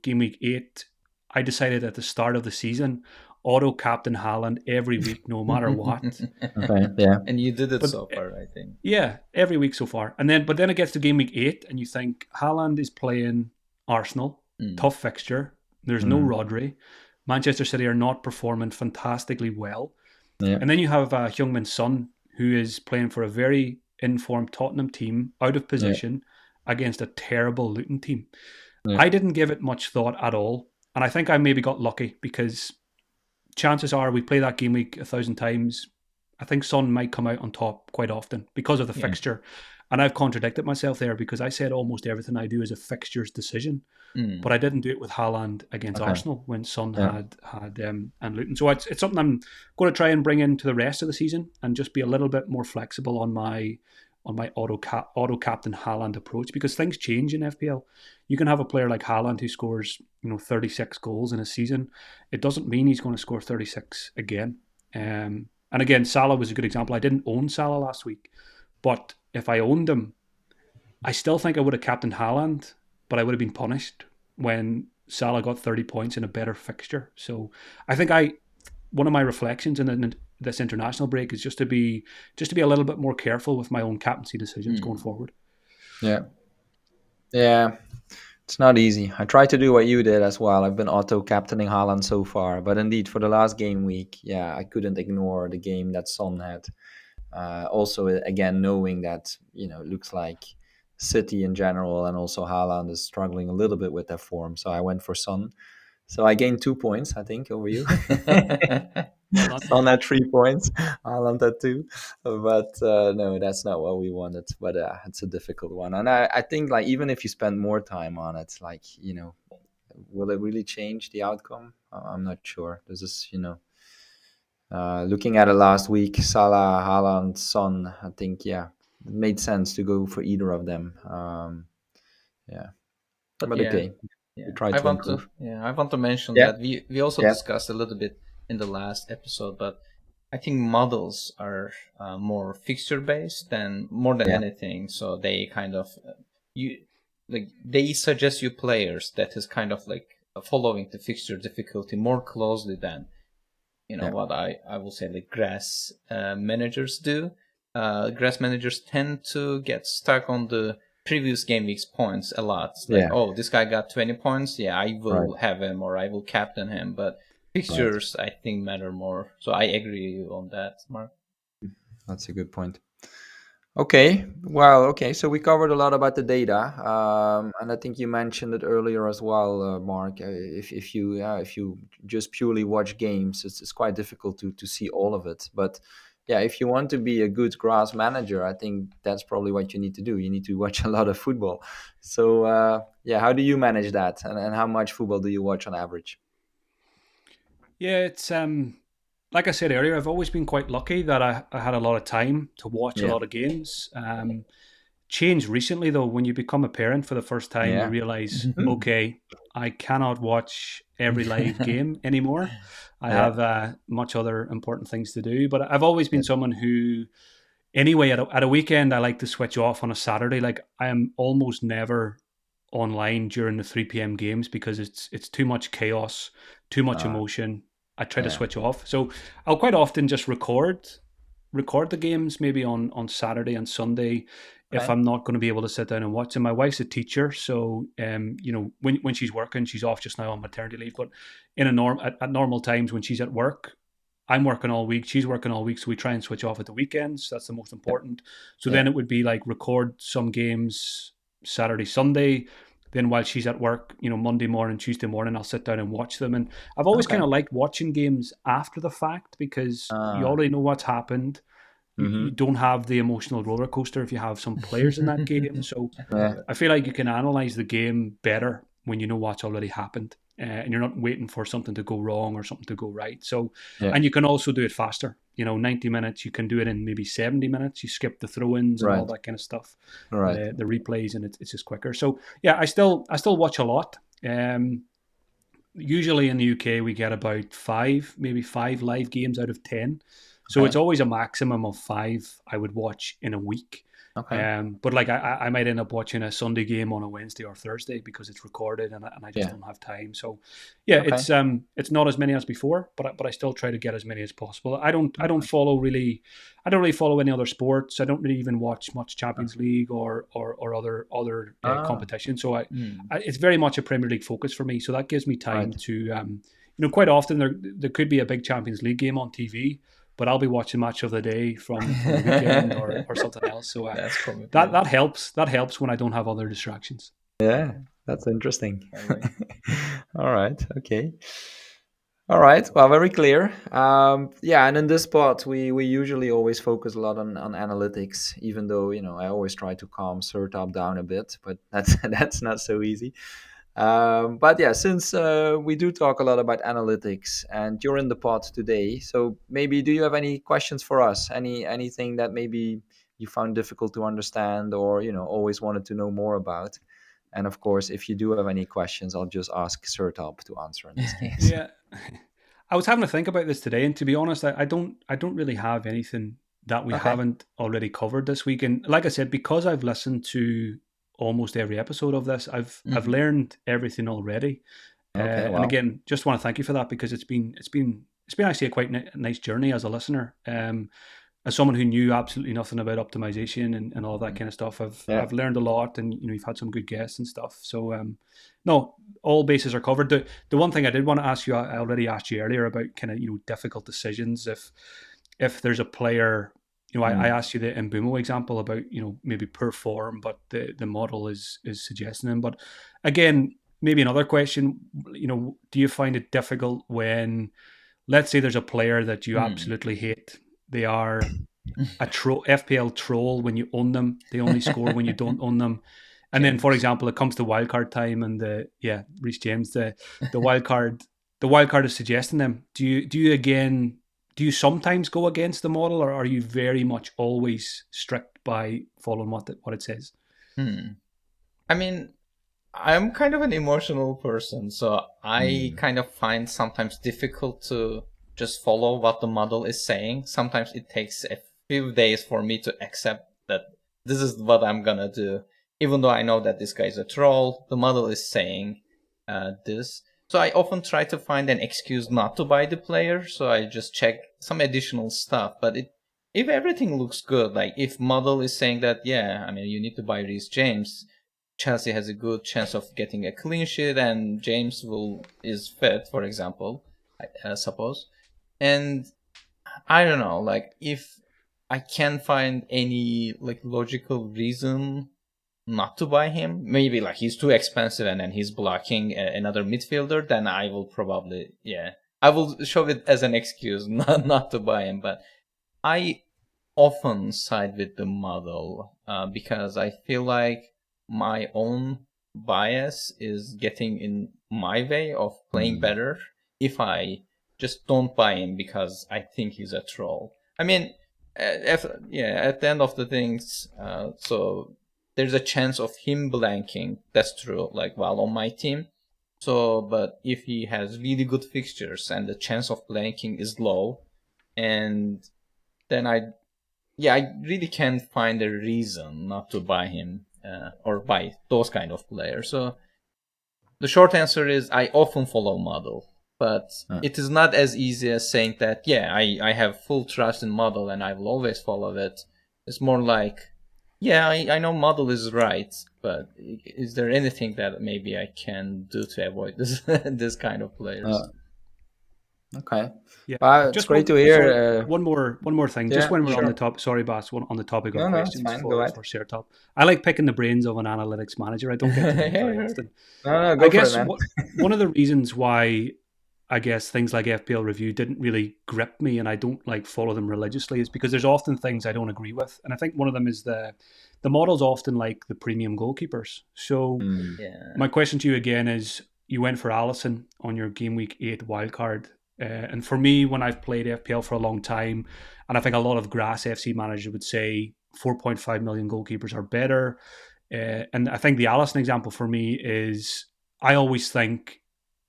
Speaker 2: Game week 8, I decided at the start of the season, auto captain Haaland every week, no matter what.
Speaker 1: Okay, yeah.
Speaker 3: And you did it so far, I think.
Speaker 2: Yeah, every week so far. But then it gets to game week 8 and you think Haaland is playing Arsenal, tough fixture. There's no Rodri. Manchester City are not performing fantastically well.
Speaker 1: Yeah.
Speaker 2: And then you have Heung-min Son, who is playing for a very informed Tottenham team, out of position, against a terrible Luton team. Yeah. I didn't give it much thought at all. And I think I maybe got lucky because chances are we play that game week 1,000 times. I think Son might come out on top quite often because of the fixture. And I've contradicted myself there because I said almost everything I do is a fixtures decision. But I didn't do it with Haaland against Arsenal when Son had and Luton. So it's something I'm going to try and bring into the rest of the season and just be a little bit more flexible on my auto captain Haaland approach because things change in FPL. You can have a player like Haaland who scores 36 goals in a season. It doesn't mean he's going to score 36 again. And again, Salah was a good example. I didn't own Salah last week, but if I owned him, I still think I would have captained Haaland, but I would have been punished when Salah got 30 points in a better fixture. So I think one of my reflections in this international break is just to be a little bit more careful with my own captaincy decisions going forward.
Speaker 1: Yeah. It's not easy. I tried to do what you did as well. I've been auto-captaining Haaland so far, but indeed for the last game week, I couldn't ignore the game that Son had. Also, again, knowing that, it looks like City in general and also Haaland is struggling a little bit with their form. So I went for Son. So I gained 2 points, I think, over you. Son had 3 points, Haaland had 2. But no, that's not what we wanted. But it's a difficult one. And I think, like, even if you spend more time on it, like, will it really change the outcome? I'm not sure. This is, looking at it last week, Salah, Haaland, Son, I think, it made sense to go for either of them. But okay.
Speaker 3: I want to mention that we also discussed a little bit in the last episode, but I think models are more fixture based than more than anything. So they kind of they suggest you players that is kind of like following the fixture difficulty more closely than what I will say like grass managers do. Grass managers tend to get stuck on the previous game week's points a lot. Like, this guy got 20 points. Yeah, I will have him or I will captain him. But fixtures, I think, matter more. So I agree on that, Mark.
Speaker 1: That's a good point. Okay, so we covered a lot about the data, and I think you mentioned it earlier as well, Mark. If you just purely watch games, it's quite difficult to see all of it. But if you want to be a good grass manager, I think that's probably what you need to do. You need to watch a lot of football. So how do you manage that, and how much football do you watch on average?
Speaker 2: Yeah, it's like I said earlier, I've always been quite lucky that I had a lot of time to watch a lot of games. Changed recently, though, when you become a parent for the first time, you realize, okay, I cannot watch every live game anymore. I have much other important things to do. But I've always been someone who, anyway, at a weekend, I like to switch off on a Saturday. Like, I am almost never online during the 3 p.m. games because it's too much chaos, too much emotion. I try to switch off. So I'll quite often just record the games maybe on Saturday and Sunday if I'm not going to be able to sit down and watch them. My wife's a teacher, so when she's working, she's off just now on maternity leave. But in at normal times when she's at work, I'm working all week, she's working all week, so we try and switch off at the weekends. That's the most important. So then it would be like record some games Saturday, Sunday. Then while she's at work, Monday morning, Tuesday morning, I'll sit down and watch them. And I've always kind of liked watching games after the fact because you already know what's happened. You don't have the emotional roller coaster if you have some players in that game. So I feel like you can analyze the game better when you know what's already happened. And you're not waiting for something to go wrong or something to go right. So, and you can also do it faster. 90 minutes, you can do it in maybe 70 minutes. You skip the throw-ins and all that kind of stuff, the replays, and it's just quicker. So, yeah, I still watch a lot. Usually in the UK, we get about maybe five live games out of 10. So it's always a maximum of 5 I would watch in a week. But like I might end up watching a Sunday game on a Wednesday or Thursday because it's recorded and I just don't have time. So it's not as many as before, but I still try to get as many as possible. I don't really follow any other sports. I don't really even watch much Champions League or other competition. So it's very much a Premier League focus for me. So that gives me time to quite often there could be a big Champions League game on TV, but I'll be watching Match of the Day from the weekend or something else. So that helps. That helps when I don't have other distractions.
Speaker 1: Yeah, that's interesting. All right. Okay. All right. Well, very clear. And in this part, we usually always focus a lot on analytics, even though I always try to calm Sertalp down a bit, but that's not so easy. But yeah, since we do talk a lot about analytics and you're in the pod today, so maybe do you have any questions for us? Anything that maybe you found difficult to understand or, always wanted to know more about? And of course, if you do have any questions, I'll just ask Sertalp to answer in this case.
Speaker 2: Yeah. I was having to think about this today, and to be honest, I don't really have anything that we haven't already covered this week. And like I said, because I've listened to almost every episode of this, I've learned everything already. And again, just want to thank you for that because it's been actually a quite nice journey as a listener. As someone who knew absolutely nothing about optimization and all that kind of stuff, I've learned a lot, and you've had some good guests and stuff. So no, all bases are covered. The one thing I did want to ask you, I already asked you earlier about kind of difficult decisions. If there's a player. I asked you the Mbumo example about, maybe poor form, but the model is suggesting him. But again, maybe another question, do you find it difficult when, let's say there's a player that you absolutely hate? They are a FPL troll when you own them. They only score when you don't own them. And then, for example, it comes to wildcard time and Reece James, the wildcard is suggesting them. Do you sometimes go against the model, or are you very much always strict by following what it says?
Speaker 3: I mean, I'm kind of an emotional person, so I kind of find sometimes difficult to just follow what the model is saying. Sometimes it takes a few days for me to accept that this is what I'm gonna do. Even though I know that this guy is a troll, the model is saying this. So I often try to find an excuse not to buy the player. So I just check some additional stuff. But if everything looks good, like if model is saying that, you need to buy Reece James, Chelsea has a good chance of getting a clean sheet and James is fit, for example, I suppose. And I don't know, like if I can't find any like logical reason not to buy him, maybe like he's too expensive and then he's blocking another midfielder, then I will probably I will show it as an excuse not to buy him. But I often side with the model because I feel like my own bias is getting in my way of playing better if I just don't buy him because I think he's a troll. I mean, at the end of the things, so there's a chance of him blanking. That's true, like while on my team. So, but if he has really good fixtures and the chance of blanking is low, and then I really can't find a reason not to buy him or buy those kind of players. So the short answer is I often follow model. but it is not as easy as saying that, yeah, I have full trust in model and I will always follow it. It's more like, yeah, I know model is right, but is there anything that maybe I can do to avoid this this kind of players?
Speaker 1: Okay.
Speaker 2: Yeah,
Speaker 1: It's
Speaker 2: just
Speaker 1: great
Speaker 2: one.
Speaker 1: to
Speaker 2: Sorry,
Speaker 1: hear.
Speaker 2: one more thing. Just
Speaker 1: Yeah,
Speaker 2: when we're on the
Speaker 1: sure.
Speaker 2: top, sorry, Bas, on the topic of
Speaker 1: No, it's
Speaker 2: questions
Speaker 1: fine. Go ahead.
Speaker 2: for Sertalp. I like picking the brains of an analytics manager. I don't get to do it very often.
Speaker 1: No,
Speaker 2: I
Speaker 1: go for it,
Speaker 2: guess
Speaker 1: man.
Speaker 2: one of the reasons why I guess things like FPL review didn't really grip me, and I don't like follow them religiously, is because there's often things I don't agree with, and I think one of them is the models often like the premium goalkeepers. So
Speaker 3: Yeah.
Speaker 2: my question to you again is: you went for Allison on your game week 8 wildcard. And for me, when I've played FPL for a long time, and I think a lot of grass FC managers would say 4.5 million goalkeepers are better. And I think the Allison example for me is I always think,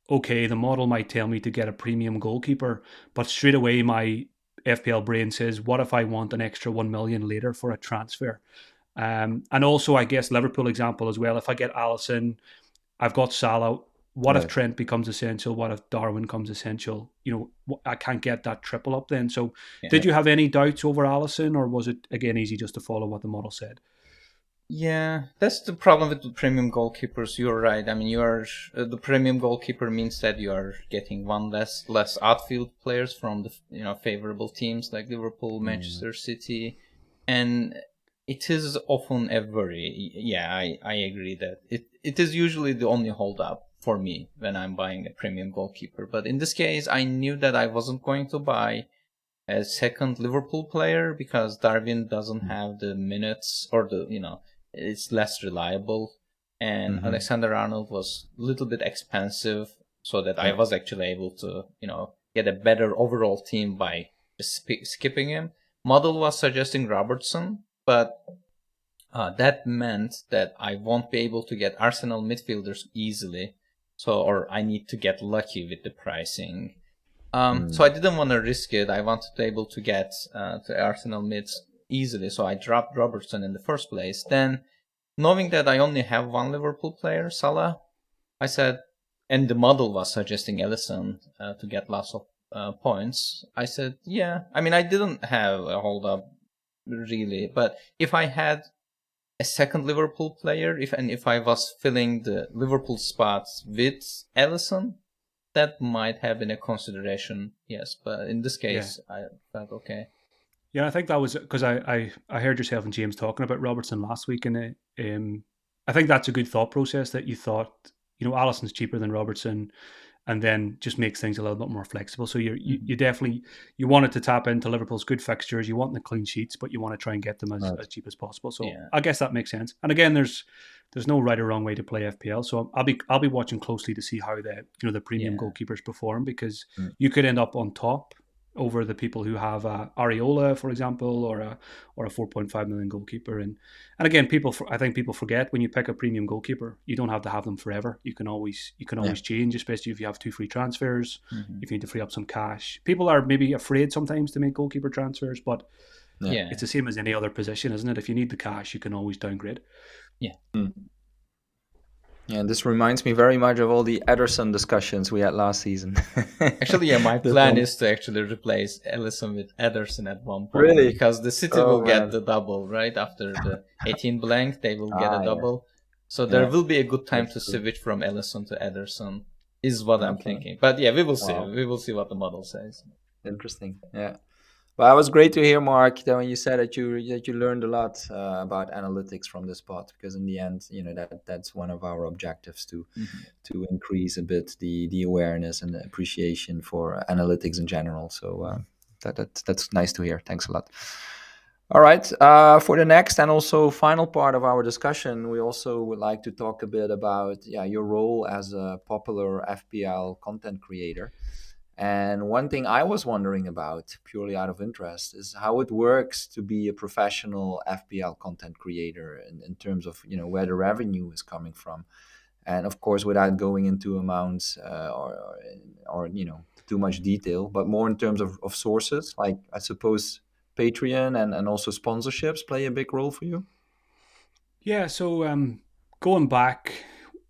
Speaker 2: okay, the model might tell me to get a premium goalkeeper, but straight away my FPL brain says, what if I want an extra 1 million later for a transfer? And also, I guess Liverpool example as well. If I get Allison, I've got Salah. What if
Speaker 1: Right.
Speaker 2: Trent becomes essential? What if Darwin becomes essential? You know, I can't get that triple up then. So, did you have any doubts over Allison, or was it again easy just to follow what the model said?
Speaker 3: Yeah, that's the problem with the premium goalkeepers. You're right. I mean, you are the premium goalkeeper means that you are getting one less outfield players from the favorable teams like Liverpool, Manchester City, and it is often a very I agree that it is usually the only hold up for me when I'm buying a premium goalkeeper. But in this case, I knew that I wasn't going to buy a second Liverpool player because Darwin doesn't have the minutes or it's less reliable, and Alexander-Arnold was a little bit expensive, so that I was actually able to get a better overall team by just skipping him. Model was suggesting Robertson, but that meant that I won't be able to get Arsenal midfielders easily, or I need to get lucky with the pricing. So I didn't want to risk it. I wanted to be able to get the Arsenal mids easily, so I dropped Robertson in the first place. Then, knowing that I only have one Liverpool player, Salah, I said, and the model was suggesting Ellison to get lots of points. I said, yeah. I mean, I didn't have a hold up really, but if I had a second Liverpool player, if I was filling the Liverpool spots with Ellison, that might have been a consideration, yes. But in this case, I felt okay.
Speaker 2: Yeah, I think that was because I heard yourself and James talking about Robertson last week, and I think that's a good thought process that you thought, Allison's cheaper than Robertson, and then just makes things a little bit more flexible. So you definitely you wanted to tap into Liverpool's good fixtures. You want the clean sheets, but you want to try and get them as cheap as possible. So I guess that makes sense. And again, there's no right or wrong way to play FPL. So I'll be watching closely to see how the premium goalkeepers perform, because you could end up on top over the people who have Areola, for example, or a 4.5 million goalkeeper. And again, I think people forget, when you pick a premium goalkeeper, you don't have to have them forever. You can always change, especially if you have 2 free transfers. If you need to free up some cash, people are maybe afraid sometimes to make goalkeeper transfers, but it's the same as any other position, isn't it? If you need the cash, you can always downgrade.
Speaker 3: Yeah.
Speaker 1: Yeah, this reminds me very much of all the Ederson discussions we had last season.
Speaker 3: Actually, my plan is to actually replace Ellison with Ederson at one point.
Speaker 1: Really?
Speaker 3: Because the City will get the double, right? After the 18 blank, they will get a double. So there will be a good time to switch from Ellison to Ederson, is what I'm thinking. But yeah, we will see. We will see what the model says.
Speaker 1: Interesting. Yeah. Well, it was great to hear, Mark, that when you said that you learned a lot about analytics from this pod, because in the end, that's one of our objectives to increase a bit the awareness and the appreciation for analytics in general. So that's nice to hear. Thanks a lot. All right. For the next and also final part of our discussion, we also would like to talk a bit about your role as a popular FPL content creator. And one thing I was wondering about, purely out of interest, is how it works to be a professional FPL content creator in terms of where the revenue is coming from, and of course without going into amounts or too much detail, but more in terms of sources. Like I suppose Patreon and also sponsorships play a big role for you.
Speaker 2: Yeah. So going back,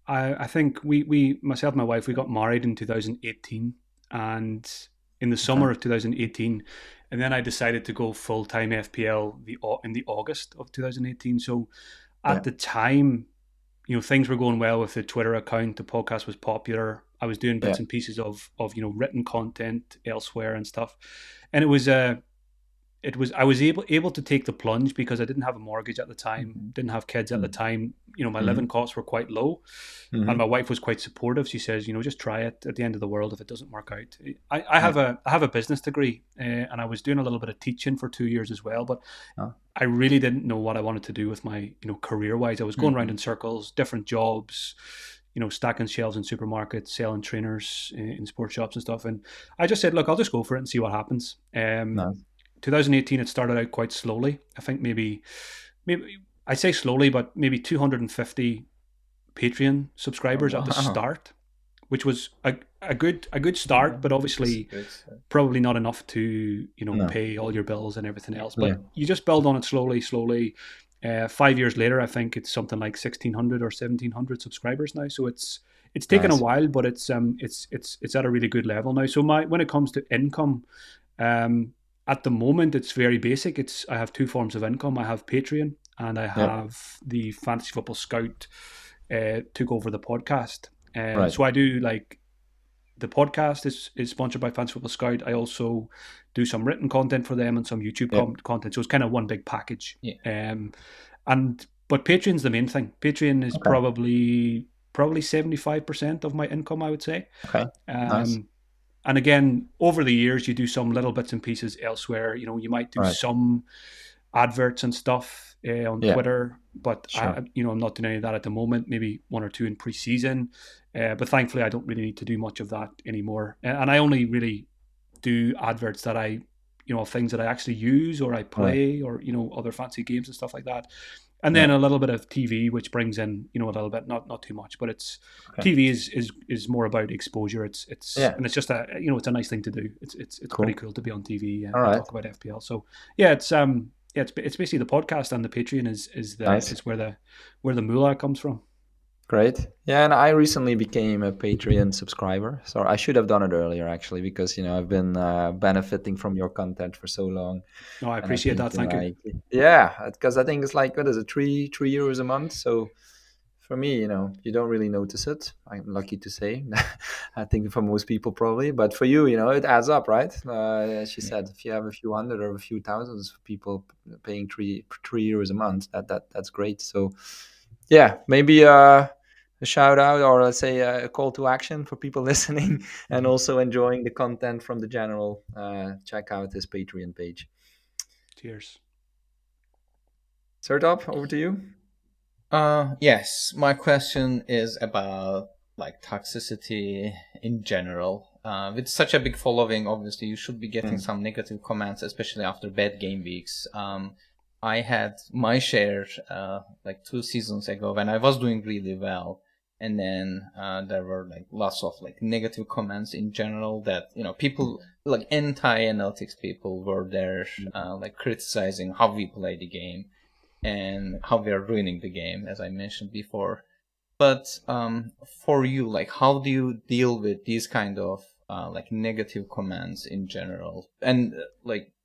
Speaker 2: I think we myself and my wife, we got married in 2018. and in the summer of 2018, and then I decided to go full time FPL in the August of 2018. So at the time, things were going well with the Twitter account. The podcast was popular. I was doing bits and pieces of written content elsewhere and stuff, and I was able to take the plunge because I didn't have a mortgage at the time, didn't have kids at the time. My living costs were quite low, and my wife was quite supportive. She says, just try it. At the end of the world, if it doesn't work out, I have a business degree, and I was doing a little bit of teaching for 2 years as well. But I really didn't know what I wanted to do with my career wise. I was going around in circles, different jobs. Stacking shelves in supermarkets, selling trainers in sports shops and stuff. And I just said, look, I'll just go for it and see what happens. 2018, it started out quite slowly. I think maybe I say slowly, but maybe 250 Patreon subscribers at the start, which was a good start, but obviously probably not enough to pay all your bills and everything else. But you just build on it slowly. 5 years later, I think it's something like 1,600 or 1,700 subscribers now. So it's taken a while, but it's at a really good level now. So when it comes to income, at the moment, it's very basic. I have two forms of income. I have Patreon and I have the Fantasy Football Scout took over the podcast. So I do the podcast is sponsored by Fantasy Football Scout. I also do some written content for them and some YouTube content. So it's kind of one big package. But Patreon's the main thing. Patreon is probably 75% of my income, I would say.
Speaker 1: Nice.
Speaker 2: And again, over the years, you do some little bits and pieces elsewhere. You might do some adverts and stuff on Twitter, but I'm not doing any of that at the moment. Maybe one or two in pre-season, but thankfully, I don't really need to do much of that anymore. And I only really do adverts that I, things that I actually use or I play or other fancy games and stuff like that. And then a little bit of TV, which brings in, a little bit, not too much, but it's TV is more about exposure. It's and it's just it's a nice thing to do. It's pretty cool to be on TV and talk about FPL. So it's basically the podcast, and the Patreon is where the moolah comes from.
Speaker 1: Great. Yeah, and I recently became a Patreon subscriber. So I should have done it earlier, actually, because I've been benefiting from your content for so long.
Speaker 2: No, I appreciate that. Thank you.
Speaker 1: Yeah, because I think it's like, what is it, €3 a month? So for me, you don't really notice it. I'm lucky to say. I think for most people probably, but for you, it adds up, right? As you said, if you have a few hundred or a few thousands of people paying €3 a month, that's great. So yeah, maybe a shout out, or let's say a call to action for people listening and also enjoying the content from the general. Check out his Patreon page.
Speaker 2: Cheers.
Speaker 1: Sertalp, over to you.
Speaker 3: Yes, my question is about toxicity in general. With such a big following, obviously you should be getting some negative comments, especially after bad game weeks. I had my share 2 seasons ago when I was doing really well, and then there were lots of negative comments in general that people anti-analytics people were there criticizing how we play the game and how we are ruining the game, as I mentioned before. But for you, how do you deal with these kind of negative comments in general? And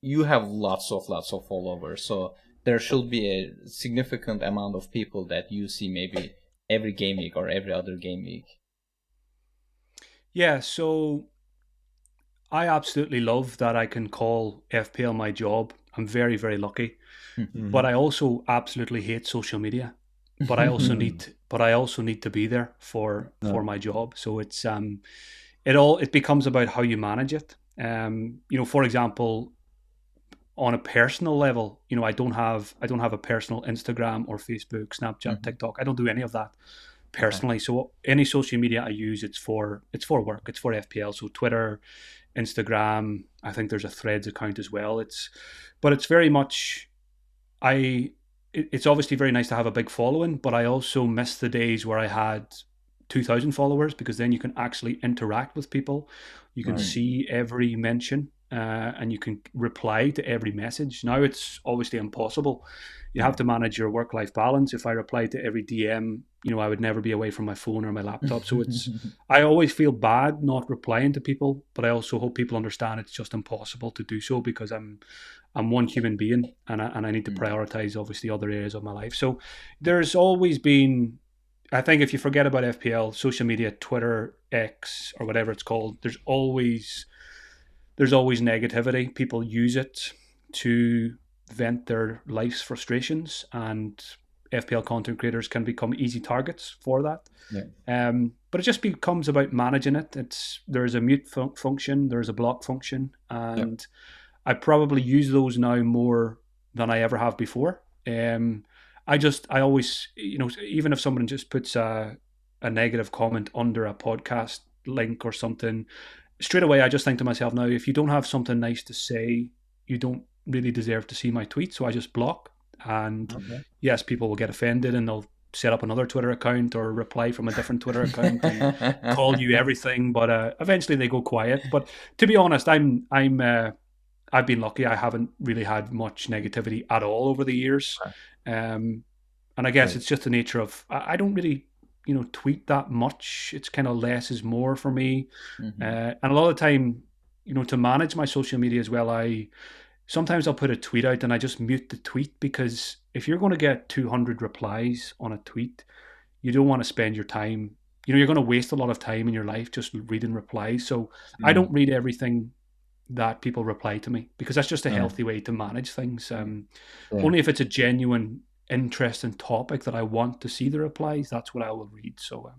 Speaker 3: you have lots of followers, so there should be a significant amount of people that you see maybe every game week or every other game week.
Speaker 2: Yeah, so I absolutely love that I can call FPL my job. I'm very, very lucky. But I also absolutely hate social media. But I also need to be there for my job. So it's it becomes about how you manage it. For example, on a personal level, I don't have a personal Instagram or Facebook, Snapchat, TikTok. I don't do any of that personally. So any social media I use, it's for work. It's for FPL. So Twitter, Instagram. I think there's a Threads account as well. It's very much it's obviously very nice to have a big following, but I also miss the days where I had 2,000 followers, because then you can actually interact with people. You can see every mention. and you can reply to every message. Now it's obviously impossible. You have to manage your work-life balance. If I replied to every DM, I would never be away from my phone or my laptop. So I always feel bad not replying to people, but I also hope people understand it's just impossible to do so because I'm one human being, and I need to prioritize obviously other areas of my life. So there's always been, I think, if you forget about FPL, social media, Twitter, X, or whatever it's called, there's always negativity. People use it to vent their life's frustrations, and FPL content creators can become easy targets for that.
Speaker 3: Yeah.
Speaker 2: But it just becomes about managing it. There's a mute function, there's a block function, and I probably use those now more than I ever have before. I always, even if someone just puts a negative comment under a podcast link or something, straight away I just think to myself, now, if you don't have something nice to say, you don't really deserve to see my tweet. So I just block. And yes, people will get offended and they'll set up another Twitter account or reply from a different Twitter account and call you everything. But eventually they go quiet. But to be honest, I've been lucky. I haven't really had much negativity at all over the years. And I guess it's just the nature of, I don't really, tweet that much. It's kind of less is more for me. And a lot of the time, to manage my social media as well, sometimes I'll put a tweet out and I just mute the tweet, because if you're going to get 200 replies on a tweet, you don't want to spend your time, you're going to waste a lot of time in your life just reading replies. So I don't read everything that people reply to me, because that's just a healthy way to manage things. Only if it's a genuine interesting topic that I want to see the replies, that's what I will read. So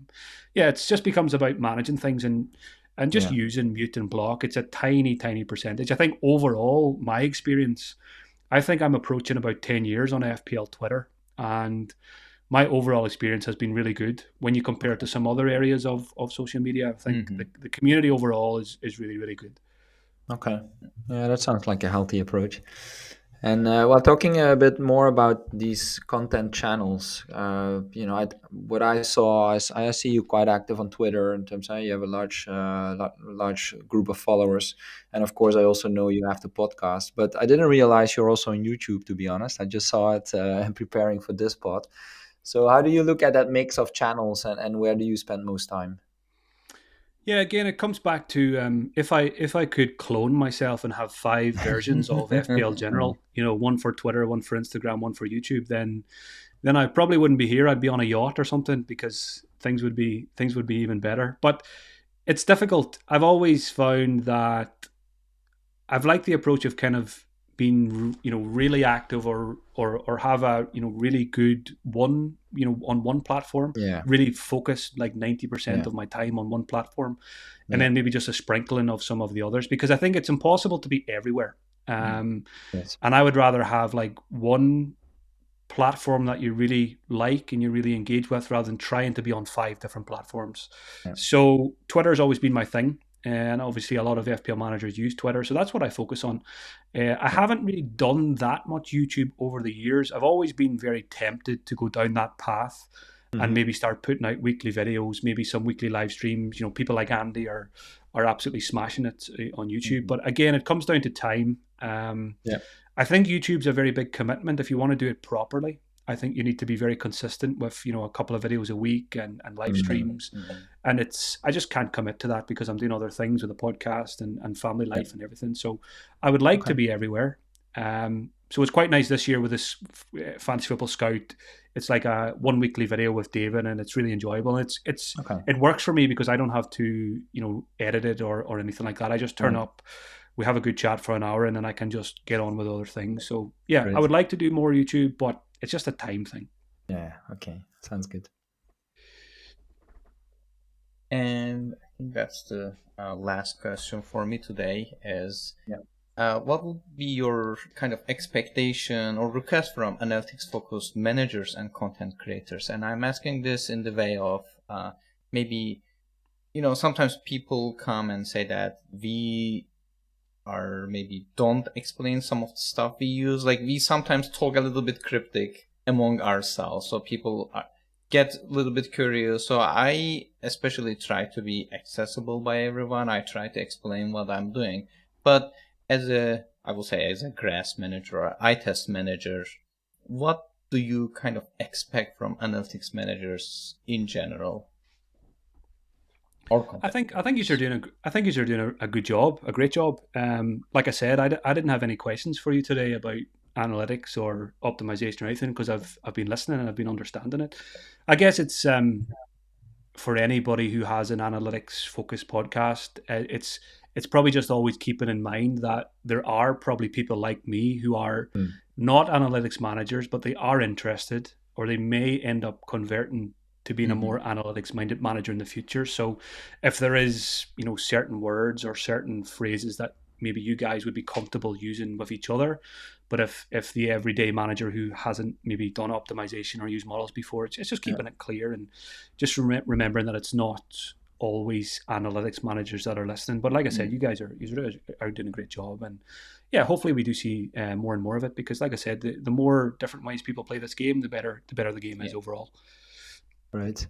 Speaker 2: it just becomes about managing things and just using mute and block. It's a tiny percentage. I think overall, my experience, I think I'm approaching about 10 years on FPL Twitter, and my overall experience has been really good when you compare it to some other areas of social media. I think the community overall is really, really good.
Speaker 1: Okay. Yeah, that sounds like a healthy approach. And while talking a bit more about these content channels, what I saw is I see you quite active on Twitter in terms of you have a large group of followers, and of course I also know you have the podcast. But I didn't realize you're also on YouTube. To be honest, I just saw it preparing for this pod. So how do you look at that mix of channels, and where do you spend most time?
Speaker 2: Yeah, again, it comes back to if I could clone myself and have 5 versions of FPLGeneral, one for Twitter, one for Instagram, one for YouTube, then I probably wouldn't be here. I'd be on a yacht or something, because things would be even better. But it's difficult. I've always found that I've liked the approach of kind of being, really active or have a, really good one, on one platform, really focus like 90% of my time on one platform, and then maybe just a sprinkling of some of the others, because I think it's impossible to be everywhere. And I would rather have like one platform that you really like and you really engage with, rather than trying to be on 5 different platforms. So Twitter has always been my thing. And obviously a lot of FPL managers use Twitter, so that's what I focus on. I haven't really done that much YouTube over the years. I've always been very tempted to go down that path and maybe start putting out weekly videos, maybe some weekly live streams. People like Andy are absolutely smashing it on YouTube. But again, it comes down to time. I think YouTube's a very big commitment if you want to do it properly. I think you need to be very consistent with, a couple of videos a week and live streams. And I just can't commit to that because I'm doing other things with the podcast and family life and everything. So I would like to be everywhere. So it's quite nice this year with this Fantasy Football Scout. It's like a 1 weekly video with David, and it's really enjoyable. It works for me because I don't have to, edit it or anything like that. I just turn up. We have a good chat for an hour, and then I can just get on with other things. So yeah, I would like to do more YouTube, but it's just a time thing.
Speaker 1: Yeah. Okay. Sounds good.
Speaker 3: And I think that's the last question for me today is, what would be your kind of expectation or request from analytics-focused managers and content creators? And I'm asking this in the way of maybe, sometimes people come and say that we are maybe don't explain some of the stuff we use. Like we sometimes talk a little bit cryptic among ourselves, so people get a little bit curious. So I especially try to be accessible by everyone. I try to explain what I'm doing. But as a, I will say, as a grass manager or eye test manager, what do you kind of expect from analytics managers in general or
Speaker 2: I
Speaker 3: competitors?
Speaker 2: think you're doing a good job, a great job. Like I said, I didn't have any questions for you today about analytics or optimization or anything because I've been listening and I've been understanding it. I guess it's for anybody who has an analytics focused podcast, it's probably just always keeping in mind that there are probably people like me who are
Speaker 1: Mm.
Speaker 2: not analytics managers, but they are interested, or they may end up converting to being a
Speaker 3: Mm-hmm.
Speaker 2: more analytics minded manager in the future. So if there is, certain words or certain phrases that maybe you guys would be comfortable using with each other, but if the everyday manager who hasn't maybe done optimization or used models before, it's just
Speaker 1: Yeah.
Speaker 2: keeping it clear and just remembering that it's not always analytics managers that are listening. But like I said, you guys are doing a great job, and yeah, hopefully we do see more and more of it because, like I said, the more different ways people play this game, the better the game is
Speaker 3: Yeah.
Speaker 2: overall.
Speaker 1: Right.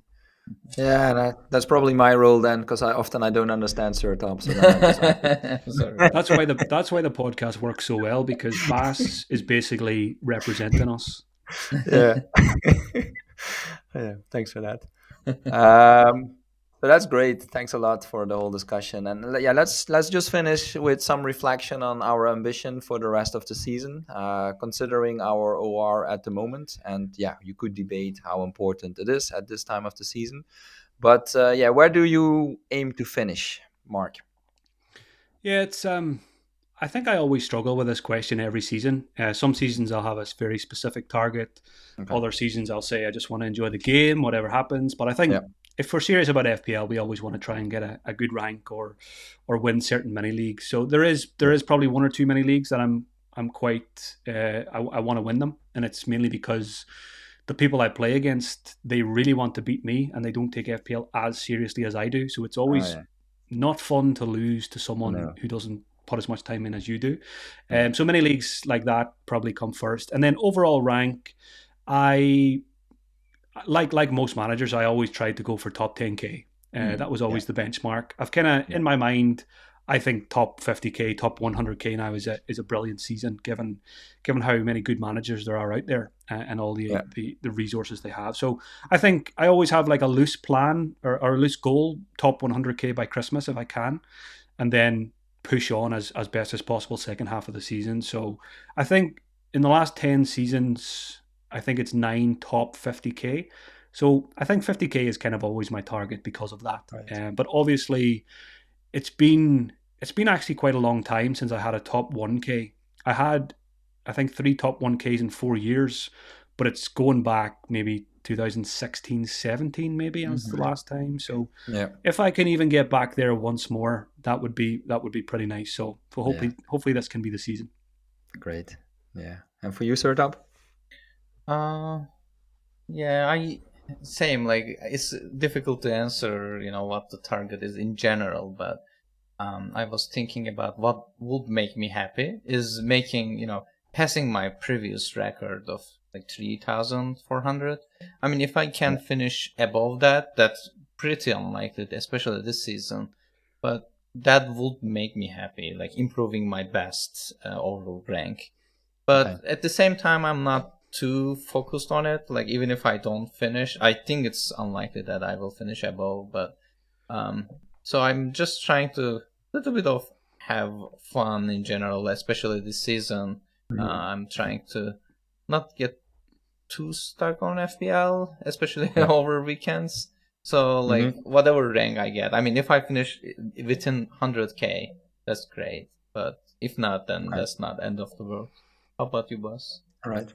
Speaker 1: Yeah, and that's probably my role then, because I don't understand Sertalp, so then I just have to.
Speaker 3: Sorry.
Speaker 2: That's why the podcast works so well because Bas is basically representing us.
Speaker 1: Yeah. Yeah. Thanks for that. Um, so that's great. Thanks a lot for the whole discussion. And yeah, let's just finish with some reflection on our ambition for the rest of the season, considering our OR at the moment. And yeah, you could debate how important it is at this time of the season. But yeah, where do you aim to finish, Mark?
Speaker 2: Yeah, it's I think I always struggle with this question every season. Some seasons I'll have a very specific target.
Speaker 1: Okay.
Speaker 2: Other seasons I'll say I just want to enjoy the game, whatever happens. But I
Speaker 1: Yeah.
Speaker 2: think if we're serious about FPL, we always want to try and get a good rank or win certain mini leagues. So there is
Speaker 1: Yeah.
Speaker 2: there is probably one or two mini leagues that I'm quite I want to win them, and it's mainly because the people I play against, they really want to beat me and they don't take FPL as seriously as I do. So it's
Speaker 1: Oh
Speaker 2: always
Speaker 1: yeah.
Speaker 2: not fun to lose to someone
Speaker 1: No.
Speaker 2: who doesn't put as much time in as you do.
Speaker 1: Yeah.
Speaker 2: So many leagues like that probably come first, and then overall rank. I like most managers. I always tried to go for top 10k.
Speaker 3: Mm.
Speaker 2: That was
Speaker 1: Yeah.
Speaker 2: always the benchmark. I've kind of
Speaker 1: Yeah.
Speaker 2: in my mind. I think top 50k, top 100k now is a brilliant season given how many good managers there are out there and all
Speaker 1: Yeah.
Speaker 2: the resources they have. So I think I always have like a loose plan or a loose goal, top 100k by Christmas if I can, and then push on as best as possible second half of the season. So I think in the last 10 seasons, I think it's 9 top 50k. So I think 50k is kind of always my target because of that.
Speaker 1: Right.
Speaker 2: But obviously, it's been it's been actually quite a long time since I had a top 1k. I had I think 3 top 1ks in 4 years, but it's going back maybe 2016, 17 maybe as the
Speaker 3: Mm-hmm.
Speaker 2: last time. So
Speaker 1: Yeah.
Speaker 2: if I can even get back there once more, that would be pretty nice. So
Speaker 1: Yeah.
Speaker 2: hopefully this can be the season.
Speaker 1: Great. Yeah. And for you, Sertalp?
Speaker 3: Uh, yeah, I same. Like it's difficult to answer, what the target is in general. But I was thinking about what would make me happy is making, passing my previous record of like 3,400. I mean, if I
Speaker 1: Yeah.
Speaker 3: can finish above that, that's pretty unlikely, especially this season. But that would make me happy, like improving my best overall rank.
Speaker 1: Okay.
Speaker 3: But at the same time, I'm not too focused on it. Like even if I don't finish, I think it's unlikely that I will finish above. But um, so I'm just trying to little bit of have fun in general, especially this season.
Speaker 1: Mhm.
Speaker 3: I'm trying to not get too stuck on FPL, especially
Speaker 1: Yeah.
Speaker 3: over weekends. So like
Speaker 1: Hmm.
Speaker 3: whatever rank I get, I mean, if I finish within 100k, that's great. But if not, then
Speaker 1: Okay.
Speaker 3: that's not end of the world. How about you, boss?
Speaker 1: All right.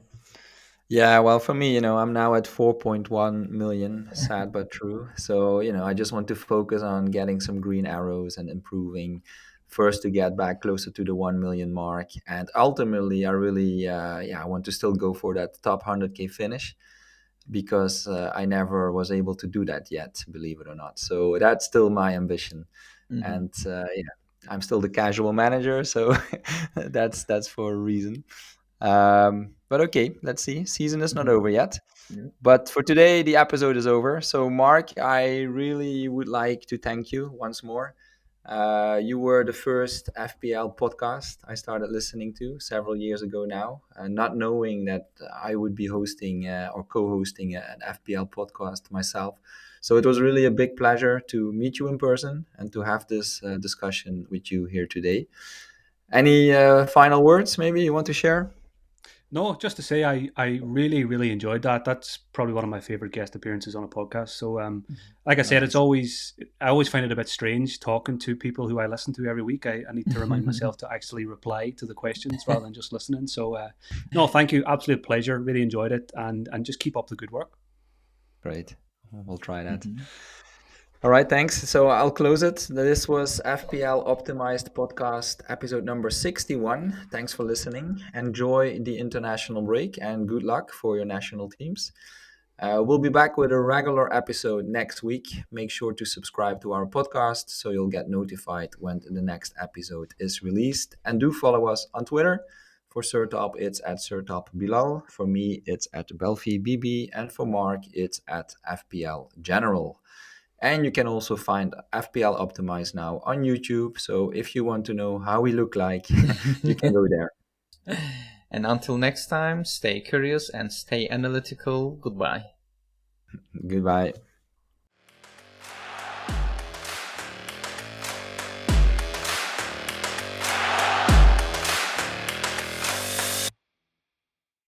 Speaker 1: Yeah, well, for me, I'm now at 4.1 million, sad but true. So, I just want to focus on getting some green arrows and improving first to get back closer to the 1 million mark. And ultimately, I really, yeah, I want to still go for that top 100K finish because I never was able to do that yet, believe it or not. So that's still my ambition.
Speaker 3: Mm-hmm.
Speaker 1: And yeah, I'm still the casual manager. So that's for a reason. But okay, let's see. Season is not
Speaker 3: Mm-hmm.
Speaker 1: over yet.
Speaker 3: Yeah.
Speaker 1: But for today, the episode is over. So, Mark, I really would like to thank you once more. You were the first FPL podcast I started listening to several years ago now, not knowing that I would be hosting or co-hosting an FPL podcast myself. So it was really a big pleasure to meet you in person and to have this discussion with you here today. Any final words maybe you want to share?
Speaker 2: No, just to say, I really, really enjoyed that. That's probably one of my favorite guest appearances on a podcast. So, like I said,
Speaker 1: Nice.
Speaker 2: I always find it a bit strange talking to people who I listen to every week. I need to remind myself to actually reply to the questions rather than just listening. So, no, thank you. Absolute pleasure. Really enjoyed it. And just keep up the good work.
Speaker 1: Great. We'll try that.
Speaker 3: Mhm.
Speaker 1: All right, thanks. So I'll close it. This was FPL Optimized Podcast, episode number 61. Thanks for listening. Enjoy the international break and good luck for your national teams. We'll be back with a regular episode next week. Make sure to subscribe to our podcast so you'll get notified when the next episode is released. And do follow us on Twitter. For Sertalp, it's at Sertalp Bilal. For me, it's at Belfi BB. And for Mark, it's at FPL General. And you can also find FPL Optimized now on YouTube. So if you want to know how we look like, you can go there.
Speaker 3: And until next time, stay curious and stay analytical. Goodbye.
Speaker 1: Goodbye.